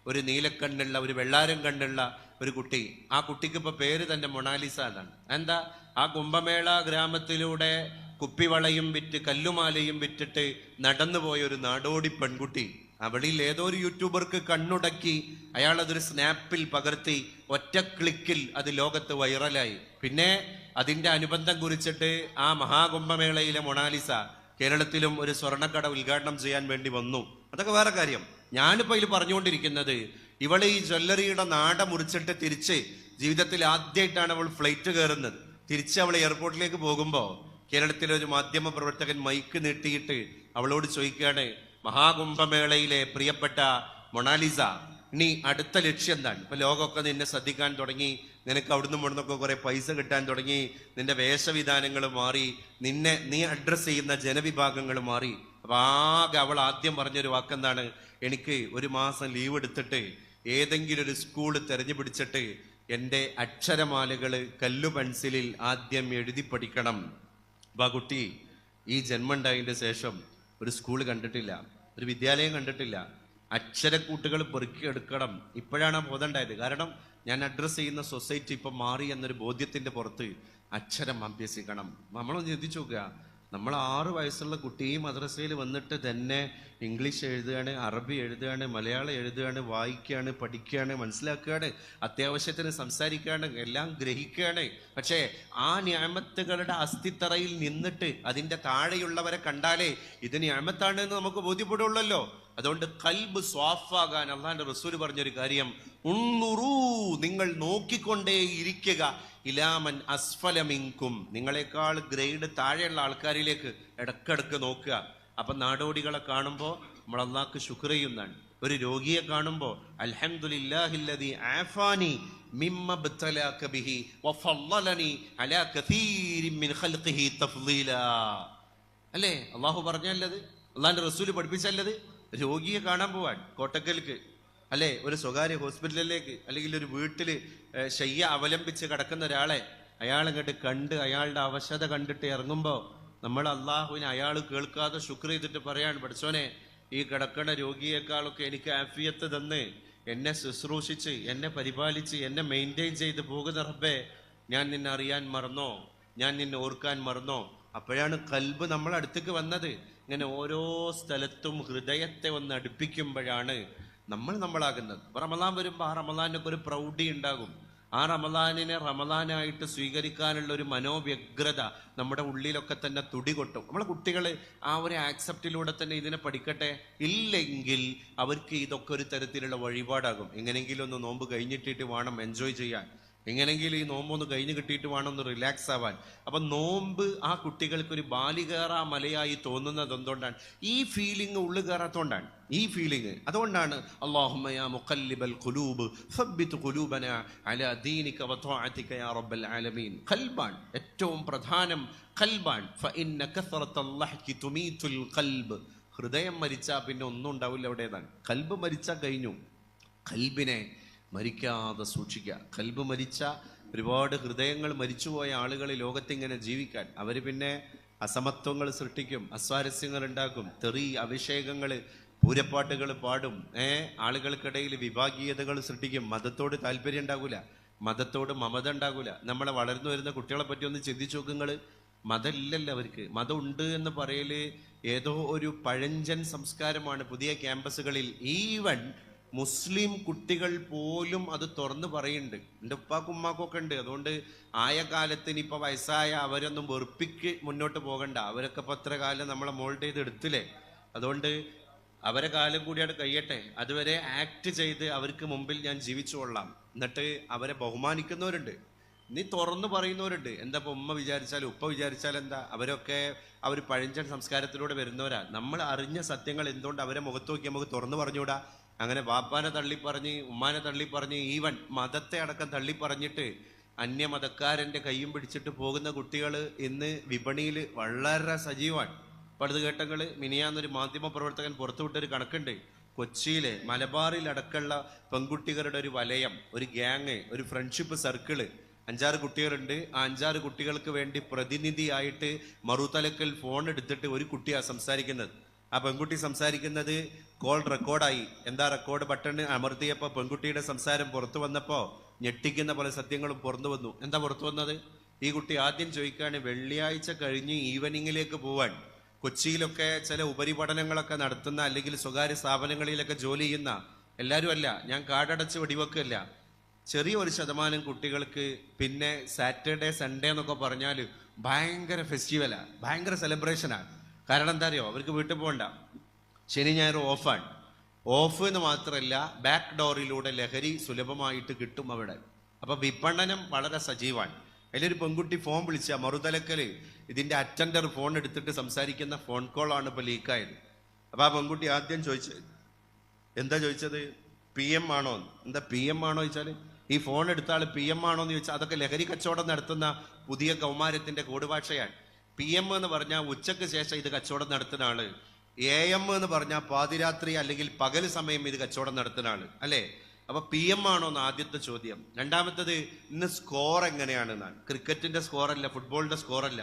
ഒരു നീലക്കണ്ണുള്ള, ഒരു വെള്ളാരം കണ്ണുള്ള ഒരു കുട്ടി. ആ കുട്ടിക്ക് ഇപ്പൊ പേര് തന്നെ മൊണാലിസ എന്നാണ്. എന്താ? ആ കുംഭമേള ഗ്രാമത്തിലൂടെ കുപ്പിവളയും വിറ്റ് കല്ലുമാലയും വിറ്റിട്ട് നടന്നുപോയ ഒരു നാടോടി പെൺകുട്ടി. അവളിൽ ഏതോ ഒരു യൂട്യൂബർക്ക് കണ്ണുടക്കി അയാൾ അതൊരു സ്നാപ്പിൽ പകർത്തി ഒറ്റ ക്ലിക്കിൽ അത് ലോകത്ത് വൈറലായി. പിന്നെ അതിന്റെ അനുബന്ധം കുറിച്ചിട്ട് ആ മഹാകുംഭമേളയിലെ മൊണാലിസ കേരളത്തിലും ഒരു സ്വർണ്ണക്കട ഉദ്ഘാടനം ചെയ്യാൻ വേണ്ടി വന്നു. അതൊക്കെ വേറെ കാര്യം. ഞാനിപ്പോ ഇതിൽ പറഞ്ഞുകൊണ്ടിരിക്കുന്നത്, ഇവള് ഈ ജ്വല്ലറിയുടെ നാട മുറിച്ചിട്ട് തിരിച്ച് ജീവിതത്തിൽ ആദ്യമായിട്ടാണ് അവൾ ഫ്ലൈറ്റ് കയറുന്നത്. തിരിച്ച് അവൾ എയർപോർട്ടിലേക്ക് പോകുമ്പോ കേരളത്തിലെ ഒരു മാധ്യമ പ്രവർത്തകൻ മൈക്ക് നീട്ടിയിട്ട് അവളോട് ചോദിക്കുകയാണ്, മഹാകുംഭമേളയിലെ പ്രിയപ്പെട്ട മൊണാലിസ, ഇനി അടുത്ത ലക്ഷ്യം എന്താണ്? ഇപ്പൊ ലോകമൊക്കെ നിന്നെ ശ്രദ്ധിക്കാൻ തുടങ്ങി, നിനക്ക് അവിടുന്ന് ഇവിടുന്നൊക്കെ കുറെ പൈസ കിട്ടാൻ തുടങ്ങി, നിന്റെ വേഷവിധാനങ്ങൾ മാറി, നീ അഡ്രസ് ചെയ്യുന്ന ജനവിഭാഗങ്ങൾ മാറി. അപ്പൊ ആകെ അവൾ ആദ്യം പറഞ്ഞൊരു വാക്കെന്താണ്? എനിക്ക് 1 മാസം ലീവ് എടുത്തിട്ട് ഏതെങ്കിലും ഒരു സ്കൂൾ തെരഞ്ഞു പിടിച്ചിട്ട് എൻ്റെ അക്ഷരമാലകള് കല്ലു പെൻസിലിൽ ആദ്യം എഴുതി പഠിക്കണം. അപ്പൊ ആ കുട്ടി ഈ ജന്മണ്ടായതിന്റെ ശേഷം ഒരു സ്കൂൾ കണ്ടിട്ടില്ല, ഒരു വിദ്യാലയം കണ്ടിട്ടില്ല. അക്ഷരക്കൂട്ടുകൾ പെറുക്കിയെടുക്കണം. ഇപ്പോഴാണ് ആ ബോധം ഉണ്ടായത്. കാരണം ഞാൻ അഡ്രസ്സ് ചെയ്യുന്ന സൊസൈറ്റി ഇപ്പൊ മാറി എന്നൊരു ബോധ്യത്തിന്റെ പുറത്ത് അക്ഷരം അഭ്യസിക്കണം. നമ്മളൊന്ന് ചിന്തിച്ചു നോക്കുക. നമ്മൾ 6 വയസ്സുള്ള കുട്ടി മദ്രസയിൽ വന്നിട്ട് തന്നെ ഇംഗ്ലീഷ് എഴുതുകയാണ്, അറബി എഴുതുകയാണ്, മലയാളം എഴുതുകയാണ്, വായിക്കുകയാണ്, പഠിക്കുകയാണ്, മനസ്സിലാക്കുകയാണ്, അത്യാവശ്യത്തിന് സംസാരിക്കുകയാണ്, എല്ലാം ഗ്രഹിക്കുകയാണ്. പക്ഷേ ആ നിഅമത്തുകളുടെ അസ്ഥിത്തറയിൽ നിന്നിട്ട് അതിന്റെ താഴെയുള്ളവരെ കണ്ടാലേ ഇത് നിഅമത്താണ് എന്ന് നമുക്ക് ബോധ്യപ്പെടുള്ളല്ലോ. അതുകൊണ്ട് കൽബ് സ്വാഫാകാൻ അള്ളാന്റെ റസൂൽ പറഞ്ഞൊരു കാര്യം, ഉന്നുറൂ, നിങ്ങൾ നോക്കിക്കൊണ്ടേ ഇരിക്കുക, ഇലാമൻ അസ്ഫലമിൻകും, നിങ്ങളെക്കാൾ ഗ്രേഡ് താഴെയുള്ള ആൾക്കാരിലേക്ക് ഇടക്കിടക്ക് നോക്കുക. അപ്പൊ നാടോടികളെ കാണുമ്പോ നമ്മൾ അള്ളാഹ്ക്ക് ശുക്ർ ചെയ്യുന്നതാണ്. ഒരു രോഗിയെ കാണുമ്പോ അൽഹംദുലില്ലാഹില്ലദീ ആഫാനി മിമ്മ ബതലാക ബിഹി വഫളലനി അലാ കസീരിൻ മിൻ ഖൽഖിഹി തഫ്ളീലാ. അല്ലേ? അള്ളാഹു പറഞ്ഞല്ലത്, അള്ളാഹിന്റെ റസൂൽ പഠിപ്പിച്ചല്ലത്. രോഗിയെ കാണാൻ പോവാൻ കോട്ടക്കൽക്ക്, അല്ലെ ഒരു സ്വകാര്യ ഹോസ്പിറ്റലിലേക്ക്, അല്ലെങ്കിൽ ഒരു വീട്ടില് ശയ്യ അവലംബിച്ച് കിടക്കുന്ന ഒരാളെ അയാളങ്ങോട്ട് കണ്ട് അയാളുടെ അവശത കണ്ടിട്ട് ഇറങ്ങുമ്പോ നമ്മൾ അള്ളാഹുവിനെ അയാൾ കേൾക്കാതെ ശുക്ർ ചെയ്തിട്ട് പറയാണ്, പഠിച്ചോനെ ഈ കിടക്കണ രോഗിയേക്കാളൊക്കെ എനിക്ക് ആഫിയത്ത് തന്ന് എന്നെ ശുശ്രൂഷിച്ച് എന്നെ പരിപാലിച്ച് എന്നെ മെയിൻറ്റെയിൻ ചെയ്ത് പോകുന്ന റബ്ബേ, ഞാൻ നിന്നെ അറിയാൻ മറന്നോ, ഞാൻ നിന്നെ ഓർക്കാൻ മറന്നോ? അപ്പോഴാണ് കൽബ് നമ്മളെ അടുത്തേക്ക് വന്നത്. ഇങ്ങനെ ഓരോ സ്ഥലത്തും ഹൃദയത്തെ ഒന്ന് അടുപ്പിക്കുമ്പോഴാണ് നമ്മളാകുന്നത്. റമദാൻ വരുമ്പോൾ ആ റമദാനൊക്കെ ഒരു പ്രൗഢി ഉണ്ടാകും. ആ റമദാനിനെ റമദാനായിട്ട് സ്വീകരിക്കാനുള്ള ഒരു മനോവ്യഗ്രത നമ്മുടെ ഉള്ളിലൊക്കെ തന്നെ തുടികൊട്ടും. നമ്മളെ കുട്ടികൾ ആ ഒരു ആക്സെപ്റ്റിലൂടെ തന്നെ ഇതിനെ പഠിക്കട്ടെ. ഇല്ലെങ്കിൽ അവർക്ക് ഇതൊക്കെ ഒരു തരത്തിലുള്ള വഴിപാടാകും. എങ്ങനെയെങ്കിലും ഒന്ന് നോമ്പ് കഴിഞ്ഞിട്ടിട്ട് വേണം എൻജോയ് ചെയ്യാൻ, എങ്ങനെങ്കിലും ഈ നോമ്പൊന്ന് കഴിഞ്ഞ് കിട്ടിയിട്ട് വേണം ഒന്ന് റിലാക്സ് ആവാൻ. അപ്പൊ നോമ്പ് ആ കുട്ടികൾക്ക് ഒരു ബാലികേറാ മലയായി തോന്നുന്നത് എന്തുകൊണ്ടാണ്? ഈ ഫീലിംഗ് ഉള്ളു കയറാത്തോണ്ടാണ്. ഈ ഫീലിംഗ്. അതുകൊണ്ടാണ് അല്ലാഹുമ്മ യാ മുഖല്ലിബൽ ഖുലൂബ് സബ്ബിത് ഖുലൂബനാ അലാ ദീനിക വ തഅതിക യാ റബ്ബൽ ആലമീൻ. ഖൽബാൻ ഏറ്റവും പ്രധാനം, ഖൽബാൻ. ഫഇന്ന കസറത്തൽ ലഹ്കി തുമീതുൽ ഖൽബ്. ഹൃദയം മരിച്ചാൽ പിന്നെ ഒന്നും ഉണ്ടാവില്ല. എവിടേതാണ്? കൽബ് മരിച്ചാൽ കഴിഞ്ഞു. കൽബിനെ മരിക്കാതെ സൂക്ഷിക്കുക. കൽബ് മരിച്ച ഒരുപാട് ഹൃദയങ്ങൾ മരിച്ചുപോയ ആളുകൾ ലോകത്തിങ്ങനെ ജീവിക്കാൻ അവർ പിന്നെ അസമത്വങ്ങൾ സൃഷ്ടിക്കും, അസ്വാരസ്യങ്ങൾ ഉണ്ടാക്കും, തെറി അഭിഷേകങ്ങൾ പൂരപ്പാട്ടുകൾ പാടും, ആളുകൾക്കിടയിൽ വിഭാഗീയതകൾ സൃഷ്ടിക്കും. മതത്തോട് താല്പര്യം ഉണ്ടാകൂല, മതത്തോട് മമത ഉണ്ടാകൂല. നമ്മളെ വളർന്നു വരുന്ന കുട്ടികളെ പറ്റി ഒന്ന് ചിന്തിച്ചു നോക്കുങ്ങൾ. മതമില്ലല്ലോ അവർക്ക്. മതം ഉണ്ട് എന്ന് പറയല് ഏതോ ഒരു പഴഞ്ചൻ സംസ്കാരമാണ്. പുതിയ ക്യാമ്പസുകളിൽ ഈവൻ മുസ്ലിം കുട്ടികൾ പോലും അത് തുറന്ന് പറയുന്നുണ്ട്. എൻ്റെ ഉപ്പാക്കും ഉമ്മാക്കൊക്കെ ഉണ്ട്. അതുകൊണ്ട് ആയ കാലത്തിന് ഇപ്പൊ വയസ്സായ അവരൊന്നും വെറുപ്പിക്ക് മുന്നോട്ട് പോകണ്ട. അവരൊക്കെ ഇപ്പൊ അത്ര കാലം നമ്മളെ മോൾഡ് ചെയ്ത് എടുത്തില്ലേ. അതുകൊണ്ട് അവരെ കാലം കൂടിയാണ് കഴിയട്ടെ. അതുവരെ ആക്ട് ചെയ്ത് അവർക്ക് മുമ്പിൽ ഞാൻ ജീവിച്ചു കൊള്ളാം. എന്നിട്ട് അവരെ ബഹുമാനിക്കുന്നവരുണ്ട്, നീ തുറന്നു പറയുന്നവരുണ്ട്. എന്താ ഇപ്പൊ ഉമ്മ വിചാരിച്ചാലും ഉപ്പ വിചാരിച്ചാലും എന്താ, അവരൊക്കെ അവർ പഴഞ്ചൻ സംസ്കാരത്തിലൂടെ വരുന്നവരാ. നമ്മൾ അറിഞ്ഞ സത്യങ്ങൾ എന്തുകൊണ്ട് അവരെ മുഖത്ത് നോക്കി നമുക്ക് തുറന്നു പറഞ്ഞുകൂടാ? അങ്ങനെ ബാപ്പാനെ തള്ളിപ്പറഞ്ഞ് ഉമ്മാനെ തള്ളിപ്പറഞ്ഞ് ഈവൻ മതത്തെ അടക്കം തള്ളിപ്പറഞ്ഞിട്ട് അന്യമതക്കാരൻ്റെ കയ്യും പിടിച്ചിട്ട് പോകുന്ന കുട്ടികൾ ഇന്ന് വിപണിയിൽ വളരെ സജീവമാണ്. പടുത് കേട്ടങ്ങൾ മിനിയാന്നൊരു മാധ്യമ പ്രവർത്തകൻ പുറത്തുവിട്ടൊരു കണക്കുണ്ട്. കൊച്ചിയിലെ മലബാറിൽ അടക്കമുള്ള പെൺകുട്ടികളുടെ ഒരു വലയം, ഒരു ഗ്യാങ്, ഒരു ഫ്രണ്ട്ഷിപ്പ് സർക്കിള്, 5-6 കുട്ടികളുണ്ട്. ആ 5-6 കുട്ടികൾക്ക് വേണ്ടി പ്രതിനിധിയായിട്ട് മറുതലക്കൽ ഫോൺ എടുത്തിട്ട് ഒരു കുട്ടിയാണ് സംസാരിക്കുന്നത്. ആ പെൺകുട്ടി സംസാരിക്കുന്നത് കോൾ റെക്കോർഡായി. എന്താ റെക്കോർഡ് ബട്ടൺ അമർത്തിയപ്പോൾ പെൺകുട്ടിയുടെ സംസാരം പുറത്തു വന്നപ്പോൾ ഞെട്ടിക്കുന്ന പല സത്യങ്ങളും പുറത്തു വന്നു. എന്താ പുറത്തു വന്നത്? ഈ കുട്ടി ആദ്യം ചോദിക്കുകയാണ്, വെള്ളിയാഴ്ച കഴിഞ്ഞ് ഈവനിങ്ങിലേക്ക് പോവാൻ കൊച്ചിയിലൊക്കെ ചില ഉപരിപഠനങ്ങളൊക്കെ നടത്തുന്ന അല്ലെങ്കിൽ സ്വകാര്യ സ്ഥാപനങ്ങളിലൊക്കെ ജോലി ചെയ്യുന്ന എല്ലാവരും അല്ല, ഞാൻ കാർഡടച്ച് വെടിവെക്കല്ല, ചെറിയ ഒരു ശതമാനം കുട്ടികൾക്ക് പിന്നെ സാറ്റർഡേ സൺഡേ എന്നൊക്കെ പറഞ്ഞാൽ ഭയങ്കര ഫെസ്റ്റിവലാണ്, ഭയങ്കര സെലിബ്രേഷനാണ്. കാരണം എന്താ അറിയോ? അവർക്ക് വീട്ടിൽ പോകണ്ട, ശനി ഞായർ ഓഫാണ്. ഓഫ് എന്ന് മാത്രമല്ല, ബാക്ക് ഡോറിലൂടെ ലഹരി സുലഭമായിട്ട് കിട്ടും അവിടെ. അപ്പൊ വിപണനം വളരെ സജീവമാണ്. അതിലൊരു പെൺകുട്ടി ഫോൺ വിളിച്ച മറുതലക്കല് ഇതിന്റെ അറ്റൻഡർ ഫോൺ എടുത്തിട്ട് സംസാരിക്കുന്ന ഫോൺ കോളാണ് ഇപ്പൊ ലീക്കായത്. അപ്പൊ ആ പെൺകുട്ടി ആദ്യം ചോദിച്ചത് എന്താ ചോദിച്ചത്? PM ആണോ? എന്താ PM ആണോ ചോദിച്ചാല് ഈ ഫോൺ എടുത്ത ആള് PM ആണോ എന്ന് ചോദിച്ചാൽ അതൊക്കെ ലഹരി കച്ചവടം നടത്തുന്ന പുതിയ കൗമാരത്തിന്റെ കോഡുഭാഷയാണ്. PM എന്ന് പറഞ്ഞാൽ ഉച്ചക്ക് ശേഷം ഇത് കച്ചവടം നടത്തുന്ന ആള്, AM എന്ന് പറഞ്ഞാൽ പാതിരാത്രി അല്ലെങ്കിൽ പകൽ സമയം ഇത് കച്ചവടം നടത്തുന്ന ആള് അല്ലേ? അപ്പൊ PM ആണോ എന്ന് ആദ്യത്തെ ചോദ്യം. രണ്ടാമത്തത് ഇന്ന് സ്കോർ എങ്ങനെയാണെന്നാണ്. ക്രിക്കറ്റിന്റെ സ്കോറല്ല, ഫുട്ബോളിന്റെ സ്കോറല്ല,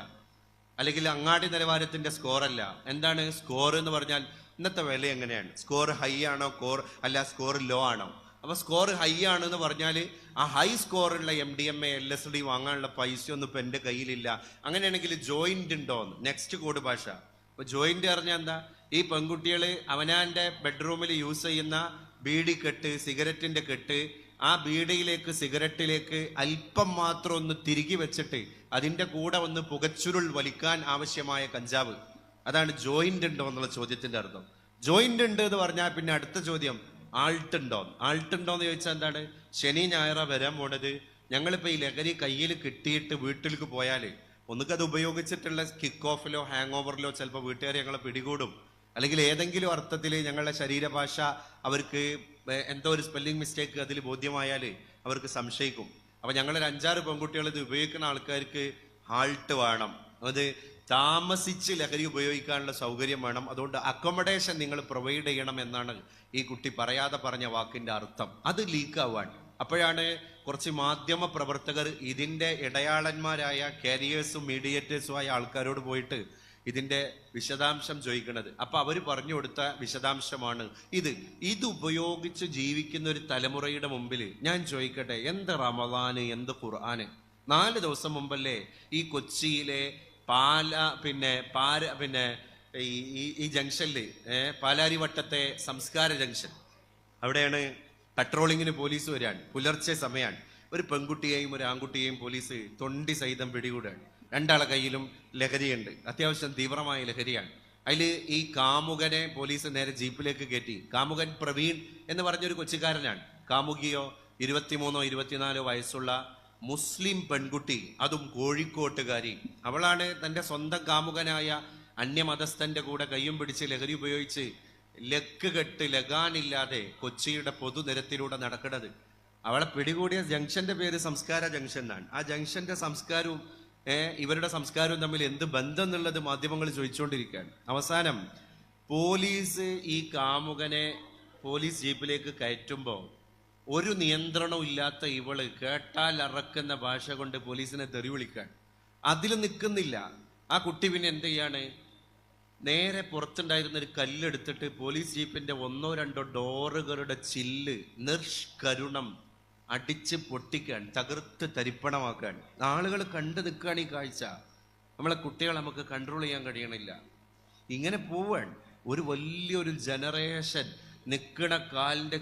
അല്ലെങ്കിൽ അങ്ങാടി നിലവാരത്തിന്റെ സ്കോറല്ല. എന്താണ് സ്കോർ എന്ന് പറഞ്ഞാൽ ഇന്നത്തെ വില എങ്ങനെയാണ്? സ്കോർ ഹൈ ആണോ അല്ല സ്കോർ ലോ ആണോ? അപ്പൊ സ്കോർ ഹൈ ആണെന്ന് പറഞ്ഞാൽ ആ ഹൈ സ്കോറുള്ള MDMA LSD വാങ്ങാനുള്ള പൈസ ഒന്നും ഇപ്പൊ എന്റെ കയ്യിലില്ല. അങ്ങനെയാണെങ്കിൽ ജോയിന്റ് ഉണ്ടോന്ന് നെക്സ്റ്റ് കോഡ് ഭാഷ. അപ്പൊ ജോയിന്റ് പറഞ്ഞാൽ എന്താ? ഈ പെൺകുട്ടികള് അവനാന്റെ ബെഡ്റൂമിൽ യൂസ് ചെയ്യുന്ന ബീഡി കെട്ട്, സിഗരറ്റിന്റെ കെട്ട്, ആ ബീഡിയിലേക്ക് സിഗരറ്റിലേക്ക് അല്പം മാത്രം ഒന്ന് തിരികെ വെച്ചിട്ട് അതിന്റെ കൂടെ ഒന്ന് പുകച്ചുരുൾ വലിക്കാൻ ആവശ്യമായ കഞ്ചാവ്. അതാണ് ജോയിന്റ് ഉണ്ടോ എന്നുള്ള ചോദ്യത്തിന്റെ അർത്ഥം. ജോയിന്റ് ഉണ്ട് എന്ന് പറഞ്ഞാൽ പിന്നെ അടുത്ത ചോദ്യം ആൾട്ട് ഉണ്ടോ? ആൾട്ട് ഉണ്ടോ എന്ന് ചോദിച്ചാൽ എന്താണ്? ശനി ഞായറ വരാൻ പോണത്. ഞങ്ങളിപ്പോ ഈ ലഹരി കയ്യിൽ കിട്ടിയിട്ട് വീട്ടിലേക്ക് പോയാല് ഒന്നുകിൽ അത് ഉപയോഗിച്ചിട്ടുള്ള കിക്ക് ഓഫിലോ ഹാങ് ഓവറിലോ ചിലപ്പോൾ വീട്ടുകാർ ഞങ്ങളെ പിടികൂടും, അല്ലെങ്കിൽ ഏതെങ്കിലും അർത്ഥത്തിൽ ഞങ്ങളുടെ ശരീരഭാഷ അവർക്ക് എന്തോ ഒരു സ്പെല്ലിംഗ് മിസ്റ്റേക്ക് അതിൽ ബോധ്യമായാൽ അവർക്ക് സംശയിക്കും. അപ്പൊ ഞങ്ങളൊരു 5-6 പെൺകുട്ടികൾ ഇത് ഉപയോഗിക്കുന്ന ആൾക്കാർക്ക് ഹാൾട്ട് വേണം, അത് താമസിച്ച് ലഹരി ഉപയോഗിക്കാനുള്ള സൗകര്യം വേണം. അതുകൊണ്ട് അക്കോമഡേഷൻ നിങ്ങൾ പ്രൊവൈഡ് ചെയ്യണം എന്നാണ് ഈ കുട്ടി പറയാതെ പറഞ്ഞ വാക്കിന്റെ അർത്ഥം. അത് ലീക്കാവാൻ അപ്പോഴാണ് കുറച്ച് മാധ്യമ പ്രവർത്തകർ ഇതിന്റെ ഇടയാളന്മാരായ കാരിയേഴ്സും മീഡിയേറ്റേഴ്സും ആയ ആൾക്കാരോട് പോയിട്ട് ഇതിന്റെ വിശദാംശം ചോദിക്കുന്നത്. അപ്പൊ അവര് പറഞ്ഞു കൊടുത്ത വിശദാംശമാണ് ഇത് ഉപയോഗിച്ച് ജീവിക്കുന്ന ഒരു തലമുറയുടെ മുമ്പിൽ ഞാൻ ചോദിക്കട്ടെ, എന്ത് റമദാന്, എന്ത് ഖുർആന്? 4 ദിവസം മുമ്പല്ലേ ഈ കൊച്ചിയിലെ ഈ ജംഗ്ഷനില് പാലാരിവട്ടത്തെ സംസ്കാര ജംഗ്ഷൻ, അവിടെയാണ് പട്രോളിങ്ങിന് പോലീസ് വരികയാണ്. പുലർച്ചെ സമയമാണ്. ഒരു പെൺകുട്ടിയെയും ഒരു ആൺകുട്ടിയെയും പോലീസ് തൊണ്ടി സഹിതം പിടികൂടാണ്. 2 ആളെ കയ്യിലും ലഹരിയുണ്ട്, അത്യാവശ്യം തീവ്രമായ ലഹരിയാണ്. അതിൽ ഈ കാമുകനെ പോലീസ് നേരെ ജീപ്പിലേക്ക് കയറ്റി. കാമുകൻ പ്രവീൺ എന്ന് പറഞ്ഞൊരു കൊച്ചിക്കാരനാണ്. കാമുകിയോ 23 24 വയസ്സുള്ള മുസ്ലിം പെൺകുട്ടി, അതും കോഴിക്കോട്ടുകാരി. അവളാണ് തൻ്റെ സ്വന്തം കാമുകനായ അന്യമതസ്ഥന്റെ കൂടെ കയ്യും പിടിച്ച് ലഹരി ഉപയോഗിച്ച് ലക്ക് കെട്ട് ലഗാനില്ലാതെ കൊച്ചിയുടെ പൊതുനിരത്തിലൂടെ നടക്കുന്നത്. അവളെ പിടികൂടിയ ജംഗ്ഷന്റെ പേര് സംസ്കാര ജംഗ്ഷൻ എന്നാണ്. ആ ജംഗ്ഷന്റെ സംസ്കാരവും ഇവരുടെ സംസ്കാരവും തമ്മിൽ എന്ത് ബന്ധം എന്നുള്ളത് മാധ്യമങ്ങൾ ചോദിച്ചുകൊണ്ടിരിക്കുകയാണ്. അവസാനം പോലീസ് ഈ കാമുകനെ പോലീസ് ജീപ്പിലേക്ക് കയറ്റുമ്പോൾ ഒരു നിയന്ത്രണവും ഇല്ലാത്ത ഇവള് കേട്ടാൽ അറക്കുന്ന ഭാഷ കൊണ്ട് പോലീസിനെ തെറി വിളിക്കാൻ അതിൽ നിൽക്കുന്നില്ല. ആ കുട്ടി പിന്നെ എന്ത് ചെയ്യാണ്, നേരെ പുറത്തുണ്ടായിരുന്ന ഒരു കല്ലെടുത്തിട്ട് പോലീസ് ജീപ്പിന്റെ 1-2 ഡോറുകളുടെ ചില്ല് നിഷ്കരുണം അടിച്ച് പൊട്ടിക്കാൻ, തകർത്ത് തരിപ്പണമാക്കാൻ. ആളുകൾ കണ്ടു നിൽക്കുകയാണ് ഈ കാഴ്ച. നമ്മളെ കുട്ടികളെ നമുക്ക് കൺട്രോൾ ചെയ്യാൻ കഴിയണില്ല. ഇങ്ങനെ പോവാൻ ഒരു വലിയൊരു ജനറേഷൻ നിൽക്കണ കാലിന്റെ